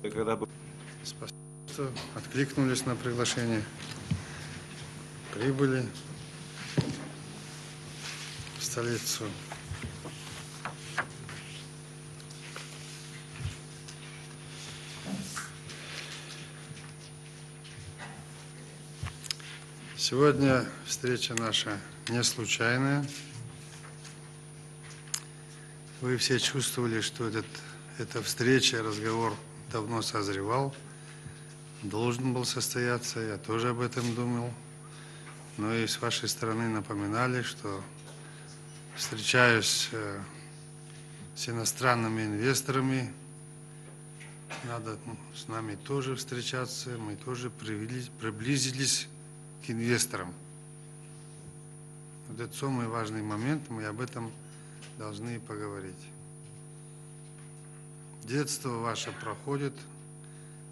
Спасибо, что откликнулись на приглашение, прибыли в столицу. Сегодня встреча наша не случайная. Вы все чувствовали, что эта встреча, разговор давно созревал, должен был состояться, я тоже об этом думал. Но и с вашей стороны напоминали, что встречаюсь с иностранными инвесторами, надо с нами тоже встречаться, мы тоже приблизились к инвесторам. Вот это самый важный момент, мы об этом должны поговорить. Детство ваше проходит,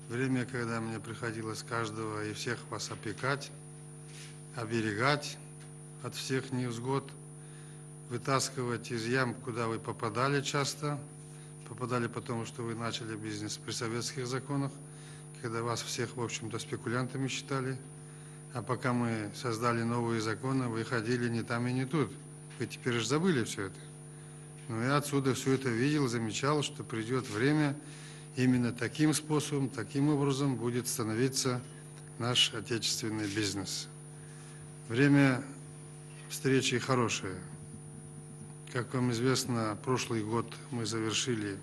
время, когда мне приходилось каждого и всех вас опекать, оберегать от всех невзгод, вытаскивать из ям, куда вы попадали часто, попадали потому, что вы начали бизнес при советских законах, когда вас всех, в общем-то, спекулянтами считали, а пока мы создали новые законы, вы ходили не там и не тут. Вы теперь же забыли все это. Но я отсюда все это видел, замечал, что придет время, именно таким способом, таким образом будет становиться наш отечественный бизнес. Время встречи хорошее. Как вам известно, прошлый год мы завершили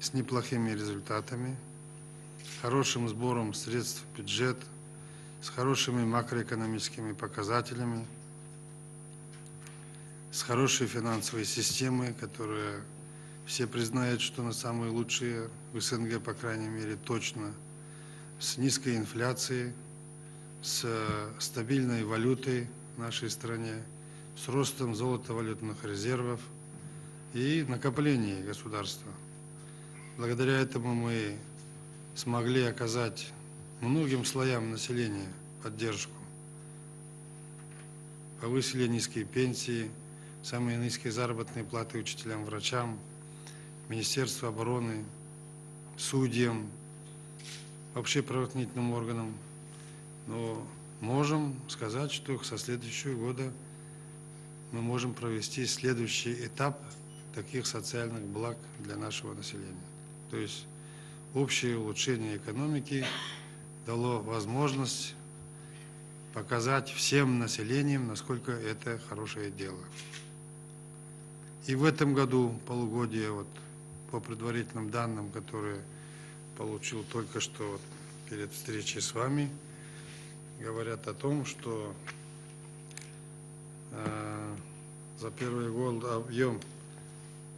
с неплохими результатами, хорошим сбором средств в бюджет, с хорошими макроэкономическими показателями, с хорошей финансовой системой, которая все признают, что она самая лучшая в СНГ, по крайней мере, точно, с низкой инфляцией, с стабильной валютой в нашей стране, с ростом золотовалютных резервов и накоплением государства. Благодаря этому мы смогли оказать многим слоям населения поддержку. Повысили низкие пенсии, самые низкие заработные платы учителям, врачам, Министерству обороны, судьям, вообще правоохранительным органам. Но можем сказать, что со следующего года мы можем провести следующий этап таких социальных благ для нашего населения. То есть общее улучшение экономики дало возможность показать всем населениям, насколько это хорошее дело. И в этом году полугодие, вот, по предварительным данным, которые получил только что вот, перед встречей с вами, говорят о том, что за первый год объем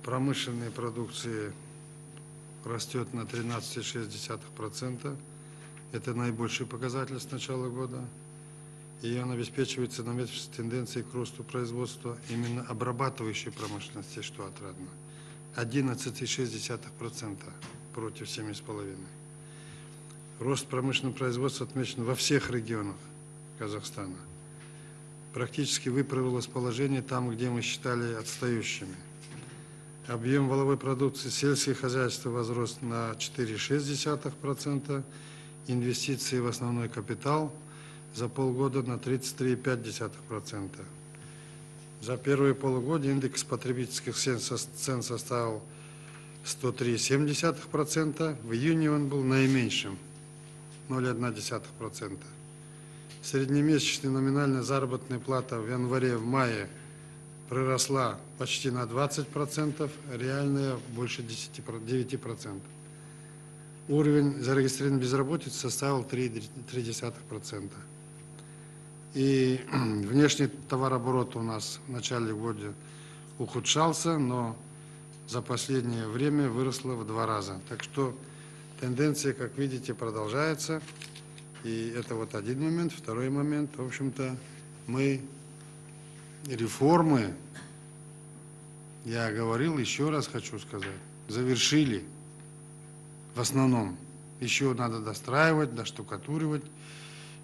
промышленной продукции растет на 13,6%. Это наибольший показатель с начала года. И он обеспечивается наметившейся тенденцией к росту производства именно обрабатывающей промышленности, что отрадно. 11,6% против 7,5%. Рост промышленного производства отмечен во всех регионах Казахстана. Практически выправилось положение там, где мы считали отстающими. Объем валовой продукции сельское хозяйство возрос на 4,6%, инвестиции в основной капитал за полгода на 33,5%. За первые полугодие индекс потребительских цен составил 103,7%, в июне он был наименьшим, 0,1%. Среднемесячная номинальная заработная плата в январе, в мае приросла почти на 20%, реальная больше 9%. Уровень зарегистрированной безработицы составил 0,3%. И внешний товарооборот у нас в начале года ухудшался, но за последнее время выросла в 2 раза. Так что тенденция, как видите, продолжается. И это вот один момент. Второй момент, в общем-то, мы реформы, я говорил, еще раз хочу сказать, завершили в основном. Еще надо достраивать, доштукатуривать,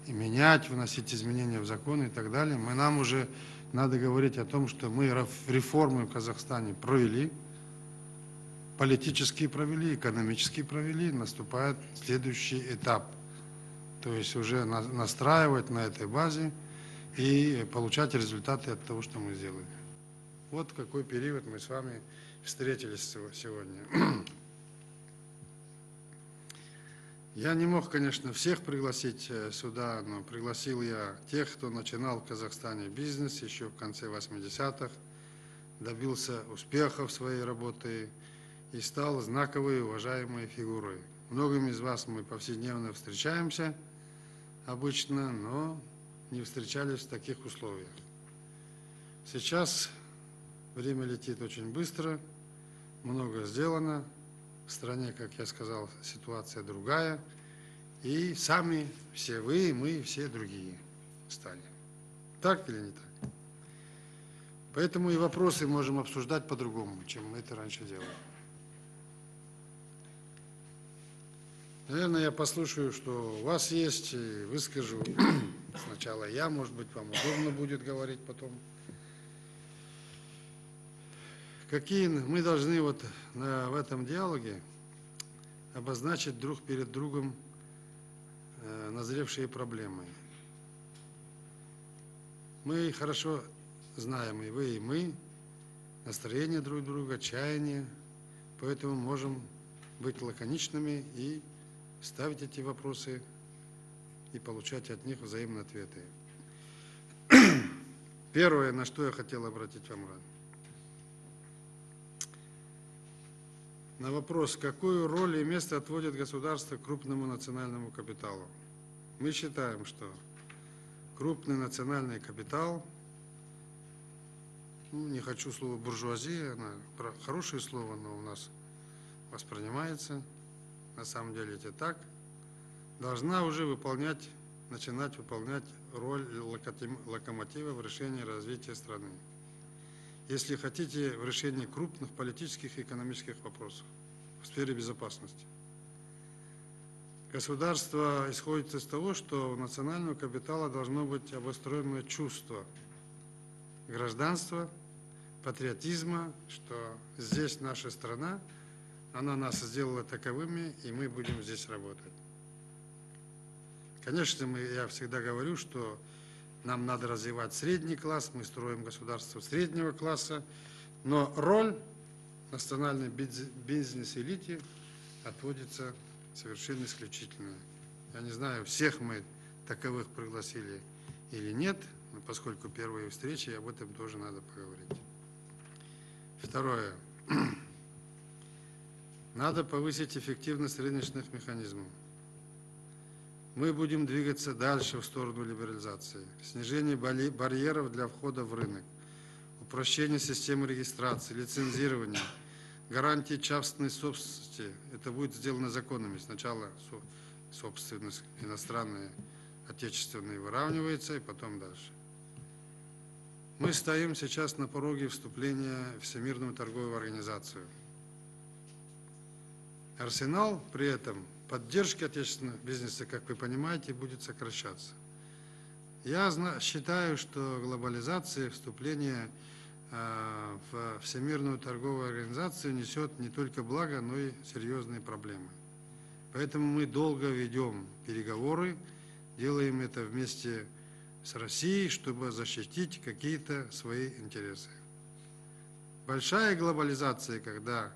и менять, вносить изменения в законы и так далее. Нам уже надо говорить о том, что мы реформы в Казахстане провели. политические провели, экономические провели, наступает следующий этап. То есть уже настраивать на этой базе и получать результаты от того, что мы сделали. Вот в какой период мы с вами встретились сегодня. Я не мог, конечно, всех пригласить сюда, но пригласил я тех, кто начинал в Казахстане бизнес еще в конце 80-х, добился успехов в своей работе и стал знаковой и уважаемой фигурой. Многими из вас мы повседневно встречаемся обычно, но не встречались в таких условиях. Сейчас время летит очень быстро, много сделано. В стране, как я сказал, ситуация другая. И сами все вы, мы, все другие стали. Так или не так? Поэтому и вопросы можем обсуждать по-другому, чем мы это раньше делали. Наверное, я послушаю, что у вас есть, и выскажу сначала я, может быть, вам удобно будет говорить потом. Какие мы должны вот в этом диалоге обозначить друг перед другом назревшие проблемы. Мы хорошо знаем, и вы, и мы, настроение друг друга, чаяние, поэтому можем быть лаконичными и ставить эти вопросы и получать от них взаимные ответы. Первое, на что я хотел обратить вам внимание. На вопрос, какую роль и место отводит государство крупному национальному капиталу. Мы считаем, что крупный национальный капитал, не хочу слово буржуазия, она хорошее слово, но у нас воспринимается, на самом деле это так, должна уже начинать выполнять роль локомотива в решении развития страны. Если хотите, в решении крупных политических и экономических вопросов в сфере безопасности. Государство исходит из того, что у национального капитала должно быть обостренное чувство гражданства, патриотизма, что здесь наша страна, она нас сделала таковыми, и мы будем здесь работать. Конечно, я всегда говорю, что нам надо развивать средний класс, мы строим государство среднего класса, но роль национальной бизнес-элите отводится совершенно исключительная. Я не знаю, всех мы таковых пригласили или нет, но поскольку первые встречи, об этом тоже надо поговорить. Второе. Надо повысить эффективность рыночных механизмов. Мы будем двигаться дальше в сторону либерализации, снижения барьеров для входа в рынок, упрощение системы регистрации, лицензирования, гарантии частной собственности. Это будет сделано законами. Сначала собственность иностранная, отечественная выравнивается, и потом дальше. Мы стоим сейчас на пороге вступления в Всемирную торговую организацию. Арсенал при этом поддержки отечественного бизнеса, как вы понимаете, будет сокращаться. Я считаю, что глобализация, вступление в Всемирную торговую организацию несет не только благо, но и серьезные проблемы. Поэтому мы долго ведем переговоры, делаем это вместе с Россией, чтобы защитить какие-то свои интересы. Большая глобализация, когда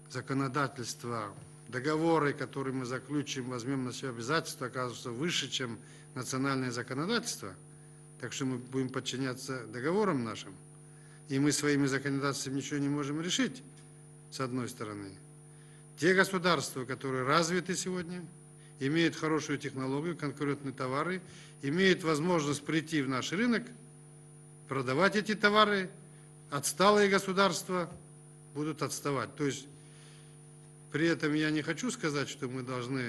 законодательство, договоры, которые мы заключим, возьмем на себя обязательства, оказываются выше, чем национальное законодательство, так что мы будем подчиняться договорам нашим, и мы своими законодательствами ничего не можем решить, с одной стороны. Те государства, которые развиты сегодня, имеют хорошую технологию, конкурентные товары, имеют возможность прийти в наш рынок, продавать эти товары, отсталые государства будут отставать. То есть при этом я не хочу сказать, что мы должны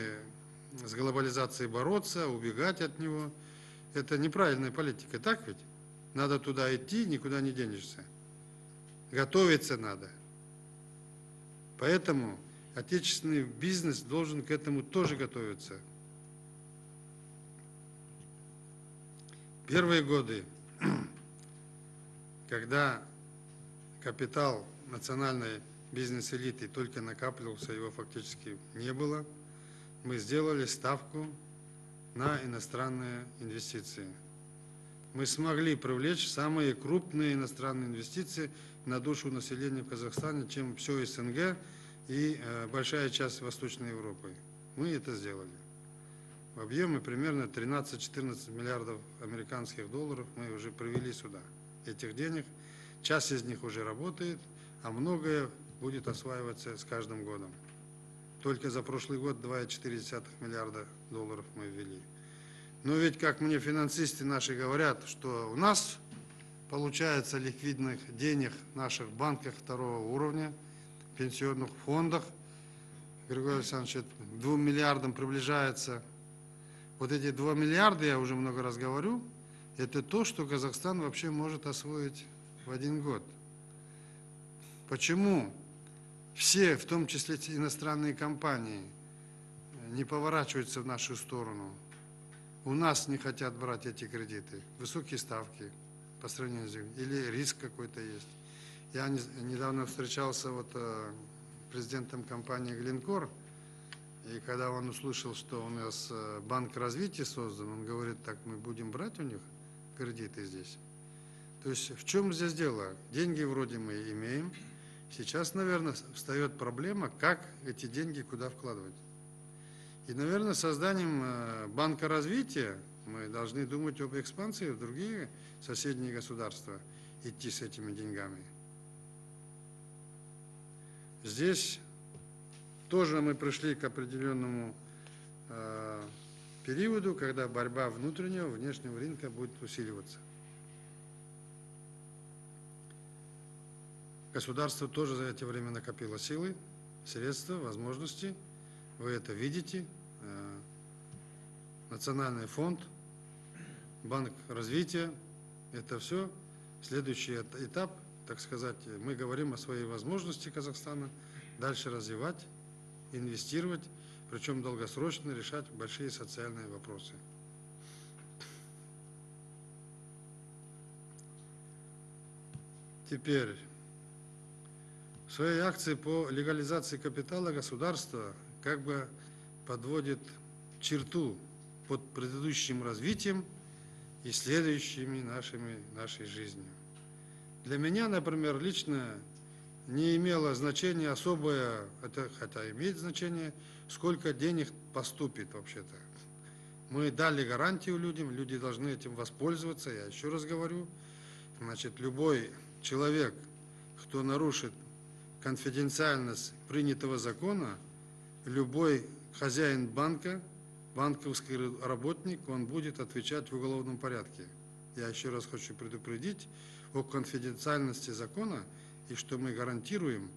с глобализацией бороться, убегать от него. Это неправильная политика, так ведь? Надо туда идти, никуда не денешься. Готовиться надо. Поэтому отечественный бизнес должен к этому тоже готовиться. Первые годы, когда капитал национальной бизнес-элиты только накапливался, его фактически не было, мы сделали ставку на иностранные инвестиции. Мы смогли привлечь самые крупные иностранные инвестиции на душу населения в Казахстане, чем все СНГ и большая часть Восточной Европы. Мы это сделали. В объеме примерно 13-14 миллиардов американских долларов мы уже привели сюда. Этих денег, часть из них уже работает, а многое будет осваиваться с каждым годом. Только за прошлый год 2,4 миллиарда долларов мы ввели. Но ведь, как мне финансисты наши говорят, что у нас получается ликвидных денег в наших банках второго уровня, пенсионных фондах, Григорий Александрович, к 2 миллиардам приближается. Вот эти 2 миллиарда, я уже много раз говорю, это то, что Казахстан вообще может освоить в один год. Почему все, в том числе иностранные компании, не поворачиваются в нашу сторону? У нас не хотят брать эти кредиты, высокие ставки по сравнению с другими, или риск какой-то есть. Я недавно встречался с президентом компании «Глинкор», и когда он услышал, что у нас банк развития создан, он говорит, так мы будем брать у них кредиты здесь. То есть в чем здесь дело? Деньги вроде мы имеем, сейчас, наверное, встает проблема, как эти деньги куда вкладывать. И, наверное, созданием банка развития мы должны думать об экспансии в другие соседние государства, идти с этими деньгами. Здесь тоже мы пришли к определенному периоду, когда борьба внутреннего и внешнего рынка будет усиливаться. Государство тоже за это время накопило силы, средства, возможности. Вы это видите. Национальный фонд, банк развития, это все следующий этап, так сказать, мы говорим о своей возможности Казахстана дальше развивать, инвестировать, причем долгосрочно решать большие социальные вопросы. Теперь, в своей акции по легализации капитала государство как бы подводит черту под предыдущим развитием и следующими нашей жизнью. Для меня, например, лично не имело значения особое, хотя имеет значение, сколько денег поступит вообще-то. Мы дали гарантию людям, люди должны этим воспользоваться, я еще раз говорю. Значит, любой человек, кто нарушит конфиденциальность принятого закона, любой хозяин банка, банковский работник, он будет отвечать в уголовном порядке. Я еще раз хочу предупредить о конфиденциальности закона и что мы гарантируем,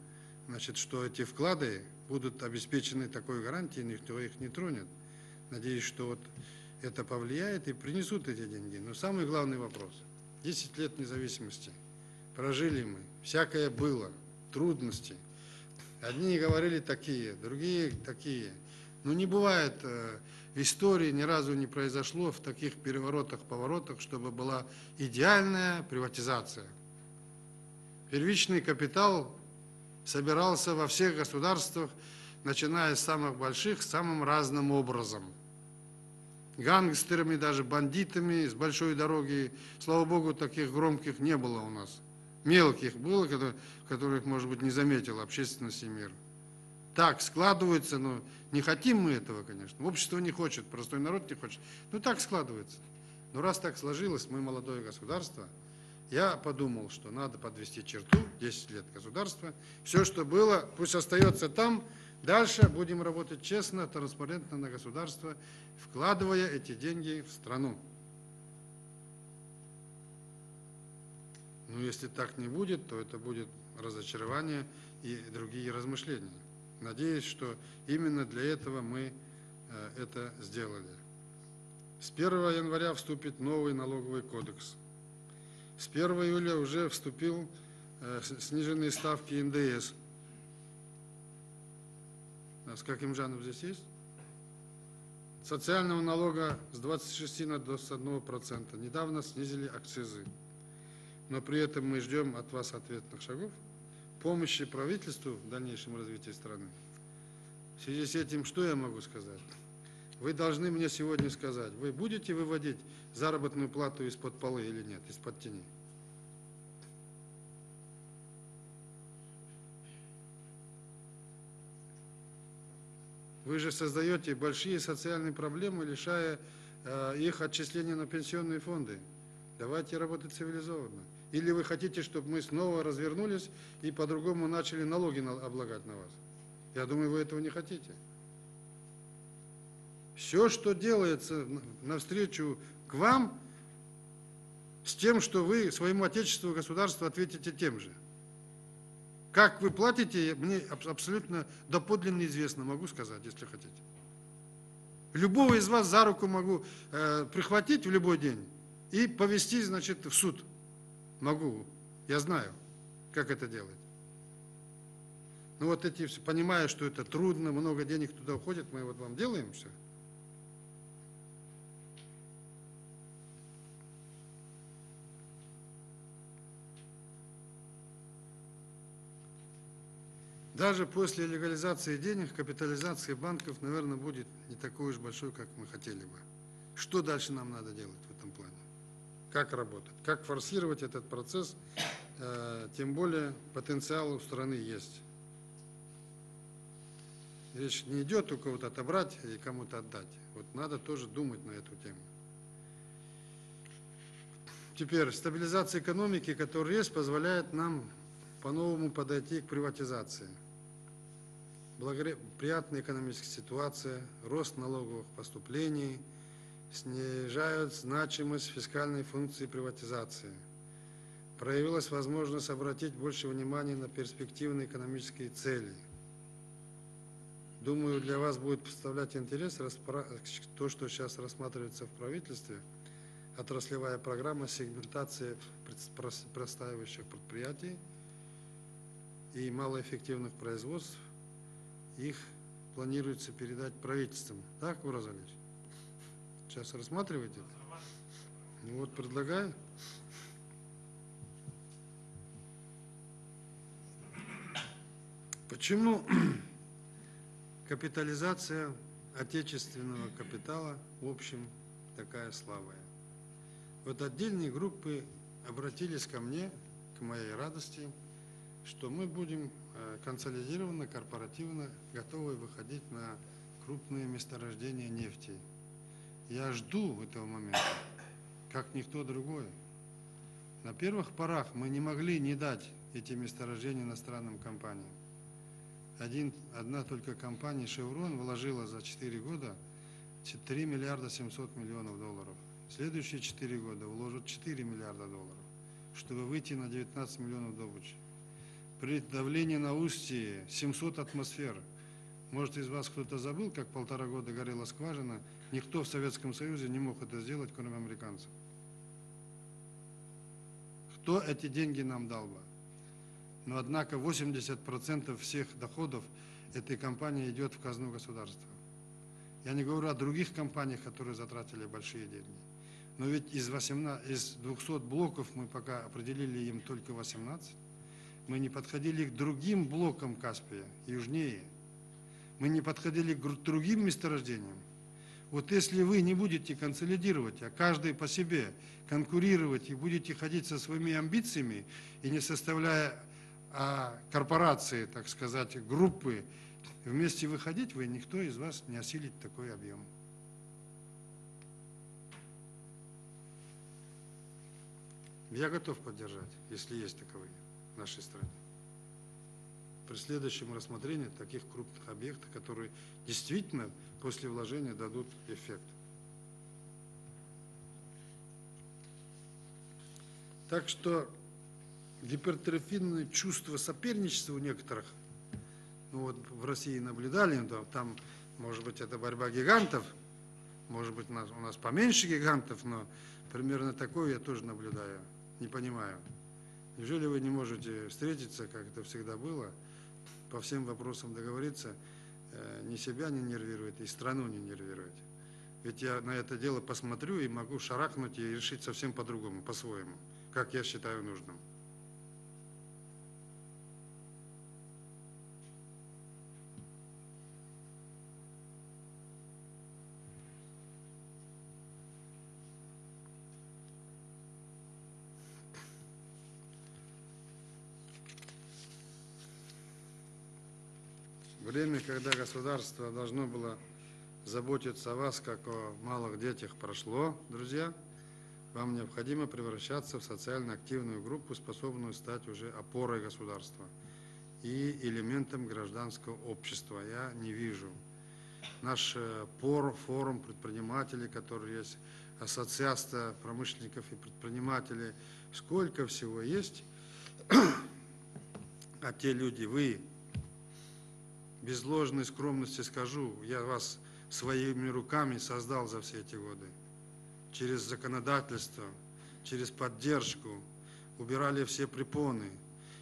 значит, что эти вклады будут обеспечены такой гарантией, никто их не тронет. Надеюсь, что вот это повлияет и принесут эти деньги. Но самый главный вопрос. 10 лет независимости. Прожили мы. Всякое было. Трудности. Одни говорили такие, другие такие. Но не бывает в истории, ни разу не произошло в таких переворотах, поворотах, чтобы была идеальная приватизация. Первичный капитал собирался во всех государствах, начиная с самых больших, самым разным образом. Гангстерами, даже бандитами с большой дороги. Слава Богу, таких громких не было у нас. Мелких было, которых, может быть, не заметила общественность и мир. Так складывается, но не хотим мы этого, конечно. Общество не хочет, простой народ не хочет. Но так складывается. Но раз так сложилось, мы молодое государство, я подумал, что надо подвести черту, 10 лет государства. Все, что было, пусть остается там. Дальше будем работать честно, транспарентно на государство, вкладывая эти деньги в страну. Но если так не будет, то это будет разочарование и другие размышления. Надеюсь, что именно для этого мы это сделали. С 1 января вступит новый налоговый кодекс. С 1 июля уже вступил сниженные ставки НДС. Скакимжанов здесь есть? Социального налога с 26 на 21%. Недавно снизили акцизы. Но при этом мы ждем от вас ответных шагов помощи правительству в дальнейшем развитии страны. В связи с этим, что я могу сказать? Вы должны мне сегодня сказать, вы будете выводить заработную плату из-под полы или нет, из-под тени? Вы же создаете большие социальные проблемы, лишая их отчисления на пенсионные фонды. Давайте работать цивилизованно. Или вы хотите, чтобы мы снова развернулись и по-другому начали налоги облагать на вас? Я думаю, вы этого не хотите. Все, что делается навстречу к вам, с тем, что вы своему отечеству, государству ответите тем же. Как вы платите, мне абсолютно доподлинно известно, могу сказать, если хотите. Любого из вас за руку могу прихватить в любой день и повести, значит, в суд. Могу, я знаю, как это делать. Ну вот эти, понимая, что это трудно, много денег туда уходит, мы вот вам делаем все. Даже после легализации денег, капитализации банков, наверное, будет не такой уж большой, как мы хотели бы. Что дальше нам надо делать в этом плане? Как работать? Как форсировать этот процесс? Тем более потенциал у страны есть. Речь не идет у кого-то отобрать и кому-то отдать. Вот надо тоже думать на эту тему. Теперь стабилизация экономики, которая есть, позволяет нам по-новому подойти к приватизации. Благоприятная экономическая ситуация, рост налоговых поступлений снижают значимость фискальной функции приватизации. Проявилась возможность обратить больше внимания на перспективные экономические цели. Думаю, для вас будет представлять интерес то, что сейчас рассматривается в правительстве, отраслевая программа сегментации простаивающих предприятий и малоэффективных производств. Их планируется передать правительствам. Так, Ураз Алиевич? Сейчас рассматриваете это? Ну вот, предлагаю. Почему капитализация отечественного капитала в общем такая слабая? Вот отдельные группы обратились ко мне, к моей радости, что мы будем консолидированно, корпоративно готовы выходить на крупные месторождения нефти. Я жду этого момента, как никто другой. На первых порах мы не могли не дать эти месторождения иностранным компаниям. Одна только компания «Шеврон» вложила за 4 года 3 миллиарда 700 миллионов долларов. Следующие 4 года вложат 4 миллиарда долларов, чтобы выйти на 19 миллионов добычи. При давлении на устье 700 атмосфер. Может, из вас кто-то забыл, как 1,5 года горела скважина? Никто в Советском Союзе не мог это сделать, кроме американцев. Кто эти деньги нам дал бы? Но, однако, 80% всех доходов этой компании идет в казну государства. Я не говорю о других компаниях, которые затратили большие деньги. Но ведь из 200 блоков мы пока определили им только 18. Мы не подходили к другим блокам Каспия, южнее. Мы не подходили к другим месторождениям. Вот если вы не будете консолидировать, а каждый по себе конкурировать и будете ходить со своими амбициями и не составляя корпорации, так сказать, группы, вместе выходить, никто из вас не осилит такой объем. Я готов поддержать, если есть таковые в нашей стране. При следующем рассмотрении таких крупных объектов, которые действительно после вложения дадут эффект. Так что гипертрофированное чувство соперничества у некоторых, ну вот в России наблюдали, там, может быть, это борьба гигантов, может быть, у нас поменьше гигантов, но примерно такое я тоже наблюдаю, не понимаю. Неужели вы не можете встретиться, как это всегда было, по всем вопросам договориться, ни себя не нервировать и страну не нервировать? Ведь я на это дело посмотрю и могу шарахнуть и решить совсем по-другому, по-своему, как я считаю нужным. Время, когда государство должно было заботиться о вас, как о малых детях, прошло, друзья. Вам необходимо превращаться в социально активную группу, способную стать уже опорой государства и элементом гражданского общества. Я не вижу. Наш форум предпринимателей, который есть, ассоциация промышленников и предпринимателей, сколько всего есть. А те люди, вы, без ложной скромности скажу, я вас своими руками создал за все эти годы. Через законодательство, через поддержку, убирали все препоны,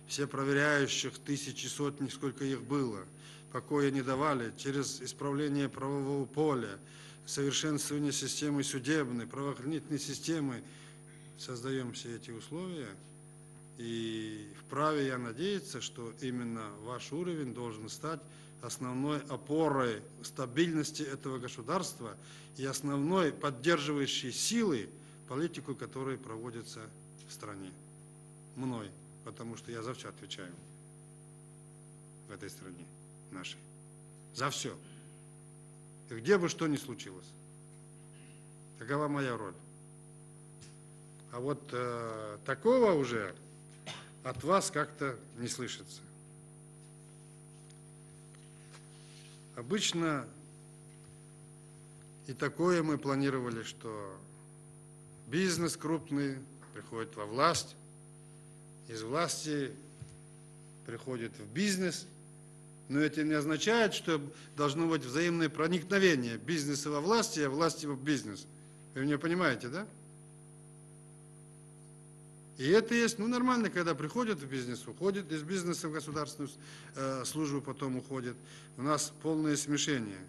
все проверяющих, тысячи, сотни, сколько их было, покоя не давали, через исправление правового поля, совершенствование системы судебной, правоохранительной системы, создаем все эти условия. И вправе я надеяться, что именно ваш уровень должен стать основной опорой стабильности этого государства и основной поддерживающей силой политику, которая проводится в стране. Мной, потому что я за все отвечаю в этой стране нашей. За все. И где бы что ни случилось. Такова моя роль. А вот такого уже от вас как-то не слышится. Обычно и такое мы планировали, что бизнес крупный приходит во власть, из власти приходит в бизнес, но это не означает, что должно быть взаимное проникновение бизнеса во власти, а власти в бизнес. Вы меня понимаете, да? И это есть, нормально, когда приходят в бизнес, уходят из бизнеса в государственную службу, потом уходят. У нас полное смешение.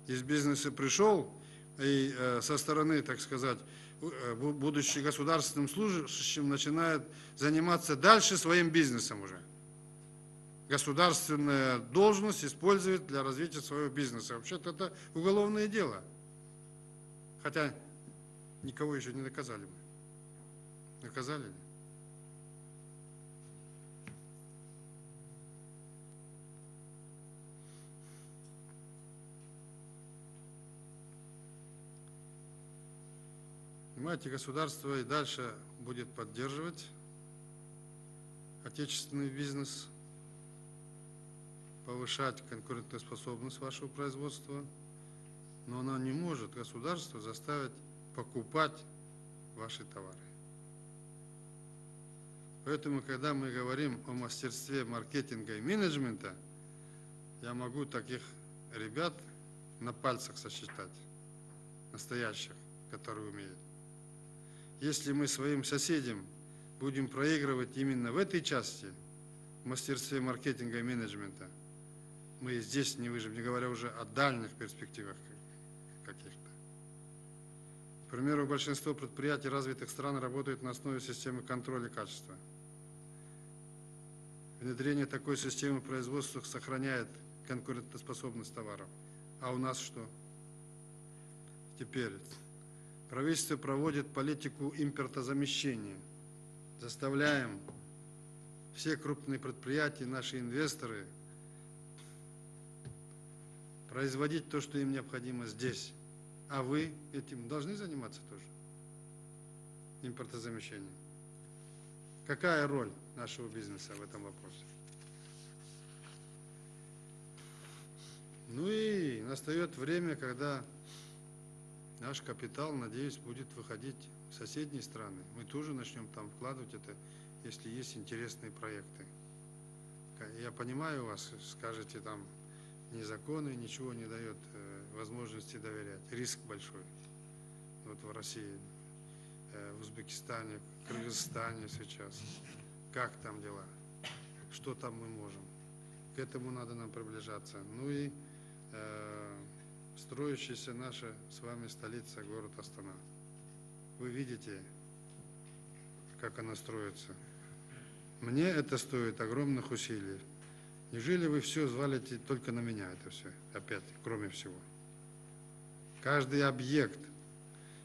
Из бизнеса пришел, и со стороны, так сказать, будучи государственным служащим, начинает заниматься дальше своим бизнесом уже. Государственная должность использует для развития своего бизнеса. Вообще-то это уголовное дело. Хотя никого еще не наказали бы. Наказали ли? Понимаете, государство и дальше будет поддерживать отечественный бизнес, повышать конкурентоспособность вашего производства, но оно не может, государство, заставить покупать ваши товары. Поэтому, когда мы говорим о мастерстве маркетинга и менеджмента, я могу таких ребят на пальцах сосчитать, настоящих, которые умеют. Если мы своим соседям будем проигрывать именно в этой части, в мастерстве маркетинга и менеджмента, мы здесь не выживем, не говоря уже о дальних перспективах каких-то. К примеру, большинство предприятий развитых стран работают на основе системы контроля качества. Внедрение такой системы производства сохраняет конкурентоспособность товаров. А у нас что? Теперь правительство проводит политику импортозамещения. Заставляем все крупные предприятия, наши инвесторы производить то, что им необходимо здесь. А вы этим должны заниматься тоже? Импортозамещением. Какая роль нашего бизнеса в этом вопросе? И настает время, когда наш капитал, надеюсь, будет выходить в соседние страны. Мы тоже начнем там вкладывать это, если есть интересные проекты. Я понимаю вас, скажете, там ни законы, ничего не дает возможности доверять. Риск большой. Вот в России, в Узбекистане, в Кыргызстане сейчас. Как там дела? Что там мы можем? К этому надо нам приближаться. Строящаяся наша с вами столица, город Астана. Вы видите, как она строится. Мне это стоит огромных усилий. Неужели вы все взвалите только на меня это все? Опять, кроме всего. Каждый объект.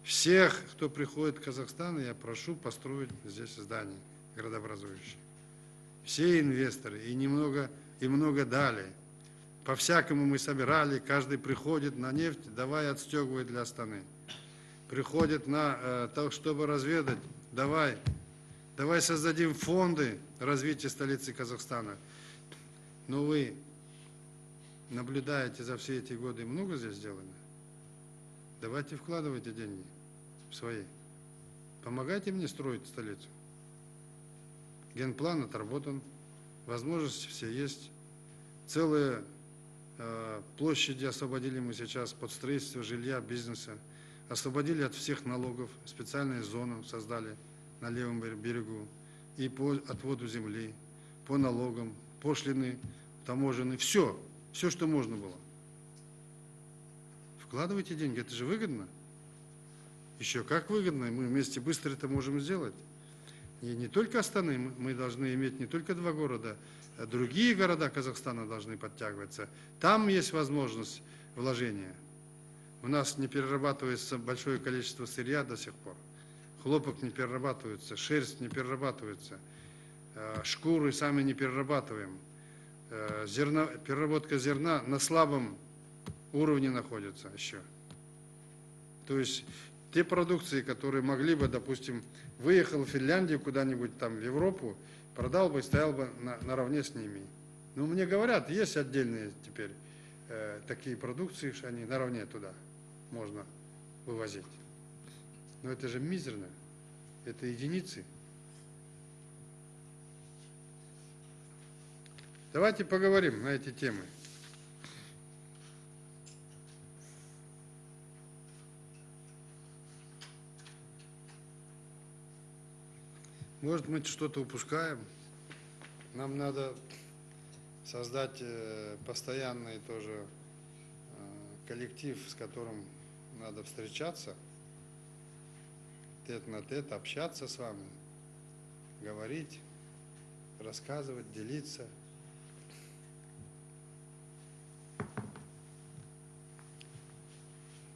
Всех, кто приходит в Казахстан, я прошу построить здесь здание градообразующее. Все инвесторы и много далее. по-всякому мы собирали, каждый приходит на нефть, давай отстегивай для Астаны. Приходит на то, чтобы разведать, давай создадим фонды развития столицы Казахстана. Но вы наблюдаете за все эти годы, много здесь сделано? Давайте вкладывайте деньги в свои. Помогайте мне строить столицу. Генплан отработан, возможности все есть. Целые площади освободили мы сейчас под строительство жилья, бизнеса. Освободили от всех налогов, специальные зоны создали на левом берегу. И по отводу земли, по налогам, пошлины, таможенные. Все, что можно было. Вкладывайте деньги, это же выгодно. Еще как выгодно, мы вместе быстро это можем сделать. И не только Астаны, мы должны иметь не только 2 города, а другие города Казахстана должны подтягиваться. Там есть возможность вложения. У нас не перерабатывается большое количество сырья до сих пор. Хлопок не перерабатывается, шерсть не перерабатывается, шкуры сами не перерабатываем. Переработка зерна на слабом уровне находится еще. То есть те продукции, которые могли бы, допустим, выехал в Финляндию куда-нибудь там в Европу, продал бы, стоял бы наравне с ними. Но мне говорят, есть отдельные теперь такие продукции, что они наравне туда можно вывозить. Но это же мизерно, это единицы. Давайте поговорим на эти темы. Может, мы что-то упускаем. Нам надо создать постоянный тоже коллектив, с которым надо встречаться, тет-на-тет, общаться с вами, говорить, рассказывать, делиться.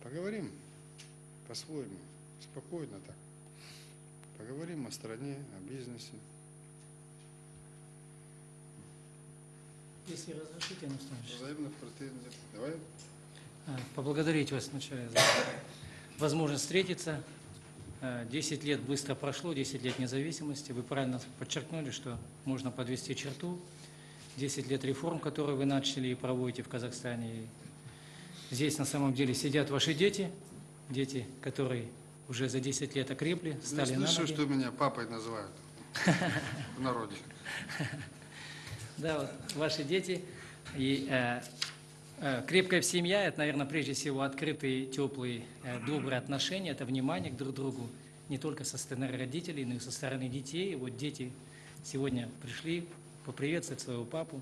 Поговорим по-своему, спокойно так. Поговорим о стране, о бизнесе. Если разрешите, Анатолий Иванович. Взаимных претензий. Давай. Поблагодарить вас вначале за возможность встретиться. 10 лет быстро прошло, 10 лет независимости. Вы правильно подчеркнули, что можно подвести черту. 10 лет реформ, которые вы начали и проводите в Казахстане. И здесь на самом деле сидят ваши дети, которые уже за 10 лет окрепли, стали на ноги. Я слышу, что меня папой называют в народе. Да, вот ваши дети. И крепкая семья – это, наверное, прежде всего открытые, теплые, добрые отношения, это внимание к друг другу не только со стороны родителей, но и со стороны детей. Вот дети сегодня пришли поприветствовать своего папу,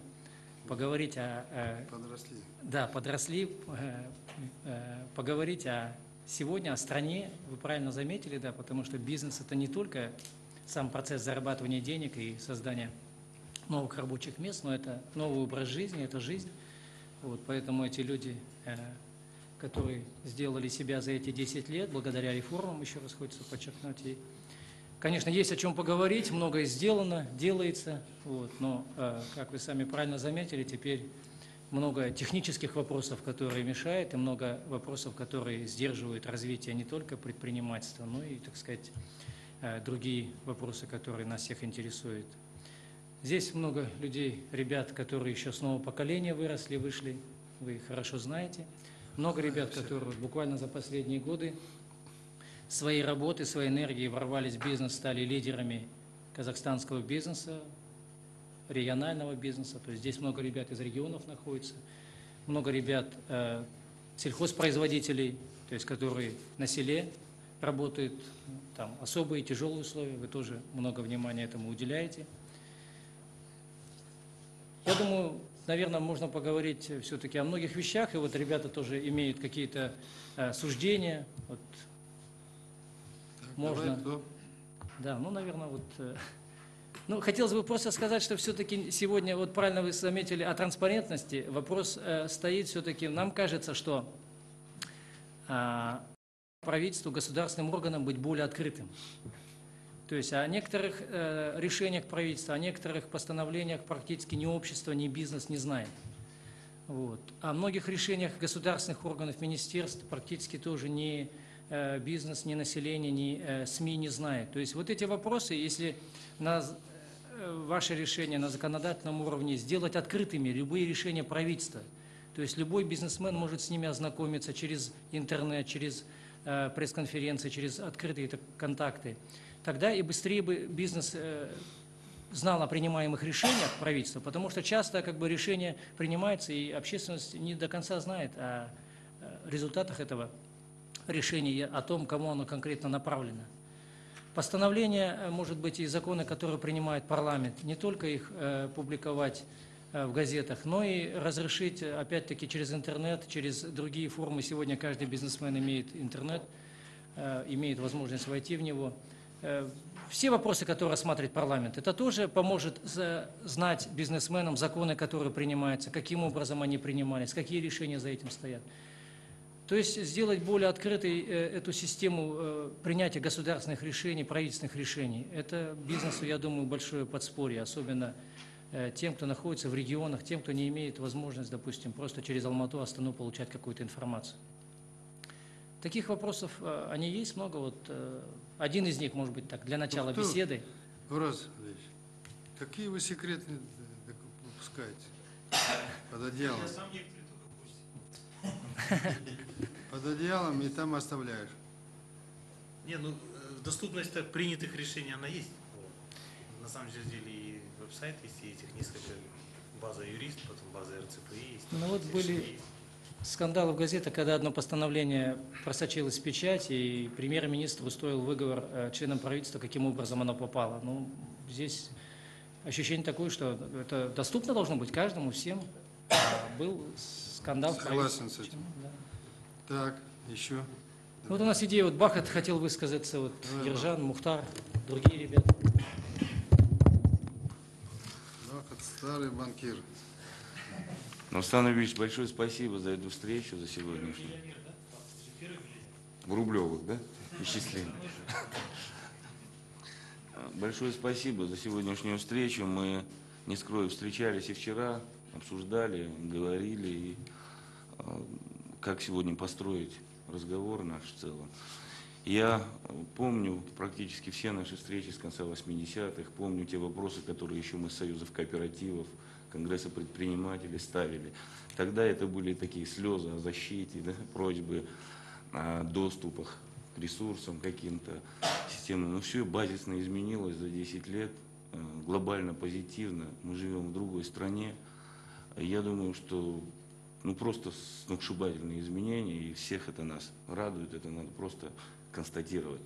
поговорить о… Подросли. Да, подросли, поговорить сегодня о стране. Вы правильно заметили, да, потому что бизнес – это не только сам процесс зарабатывания денег и создания новых рабочих мест, но это новый образ жизни, это жизнь. Вот, поэтому эти люди, которые сделали себя за эти 10 лет, благодаря реформам, еще раз хочется подчеркнуть, и, конечно, есть о чем поговорить, многое сделано, делается, вот, но, как вы сами правильно заметили, теперь много технических вопросов, которые мешают, и много вопросов, которые сдерживают развитие не только предпринимательства, но и, так сказать, другие вопросы, которые нас всех интересуют. Здесь много людей, ребят, которые еще с нового поколения выросли, вышли, вы их хорошо знаете. Много ребят, которые буквально за последние годы своей работы, своей энергией ворвались в бизнес, стали лидерами казахстанского бизнеса, регионального бизнеса. То есть здесь много ребят из регионов находится, много ребят, сельхозпроизводителей, то есть которые на селе работают, там особые тяжелые условия, вы тоже много внимания этому уделяете. Я думаю, наверное, можно поговорить все-таки о многих вещах, и вот ребята тоже имеют какие-то суждения. Вот, Так, можно. давай, Да, ну, наверное, вот. Ну, хотелось бы просто сказать, что все-таки сегодня, вот правильно вы заметили, о транспарентности вопрос стоит все-таки. Нам кажется, что правительству, государственным органам быть более открытым. То есть о некоторых решениях правительства, о некоторых постановлениях практически ни общество, ни бизнес не знает. Вот. О многих решениях государственных органов, министерств практически тоже ни бизнес, ни население, ни СМИ не знает. То есть вот эти вопросы, если ваше решение на законодательном уровне сделать открытыми, любые решения правительства, то есть любой бизнесмен может с ними ознакомиться через интернет, через пресс-конференции, через открытые контакты, тогда и быстрее бы бизнес знал о принимаемых решениях правительства, потому что часто как бы решение принимается, и общественность не до конца знает о результатах этого решения и о том, кому оно конкретно направлено. Постановления, может быть, и законы, которые принимает парламент, не только их публиковать в газетах, но и разрешить, опять-таки, через интернет, через другие формы. Сегодня каждый бизнесмен имеет интернет, имеет возможность войти в него. Все вопросы, которые рассматривает парламент, это тоже поможет знать бизнесменам законы, которые принимаются, каким образом они принимались, какие решения за этим стоят. То есть сделать более открытой эту систему принятия государственных решений, правительственных решений. Это бизнесу, я думаю, большое подспорье, особенно тем, кто находится в регионах, тем, кто не имеет возможность, допустим, просто через Алмату, Астану получать какую-то информацию. Таких вопросов, они есть много. Вот, один из них, может быть, так, для начала беседы. Ураз Андреевич, какие вы секреты выпускаете под одеялом? Я сам некоторые только пусть. Под одеялом и там оставляешь. Не, ну доступность принятых решений она есть. На самом деле и веб-сайт есть, и этих несколько, база юрист, потом база РЦПИ есть. Ну вот были скандалы в газетах, когда одно постановление просочилось в печать, и премьер-министр устроил выговор членам правительства, каким образом оно попало. Ну, здесь ощущение такое, что это доступно должно быть каждому, всем. Был скандал. Согласен с этим. Да. Так, еще. Вот у нас идея, вот Бахат хотел высказаться, вот Ержан, Мухтар, другие ребята. Бахат, старый банкир. Рустам Ильич, большое спасибо за эту встречу, за сегодняшнюю. В рублевых, да? Исчислениях. Большое спасибо за сегодняшнюю встречу. Мы, не скрою, встречались и вчера, обсуждали, говорили, и как сегодня построить разговор наш в целом. Я помню практически все наши встречи с конца 80-х, помню те вопросы, которые еще мы с Союзов кооперативов, Конгресса предпринимателей ставили. Тогда это были такие слезы о защите, да, просьбы о доступах к ресурсам каким-то системам. Но все базисно изменилось за 10 лет, глобально позитивно. Мы живем в другой стране. Я думаю, что просто сногсшибательные изменения, и всех это нас радует, это надо просто констатировать.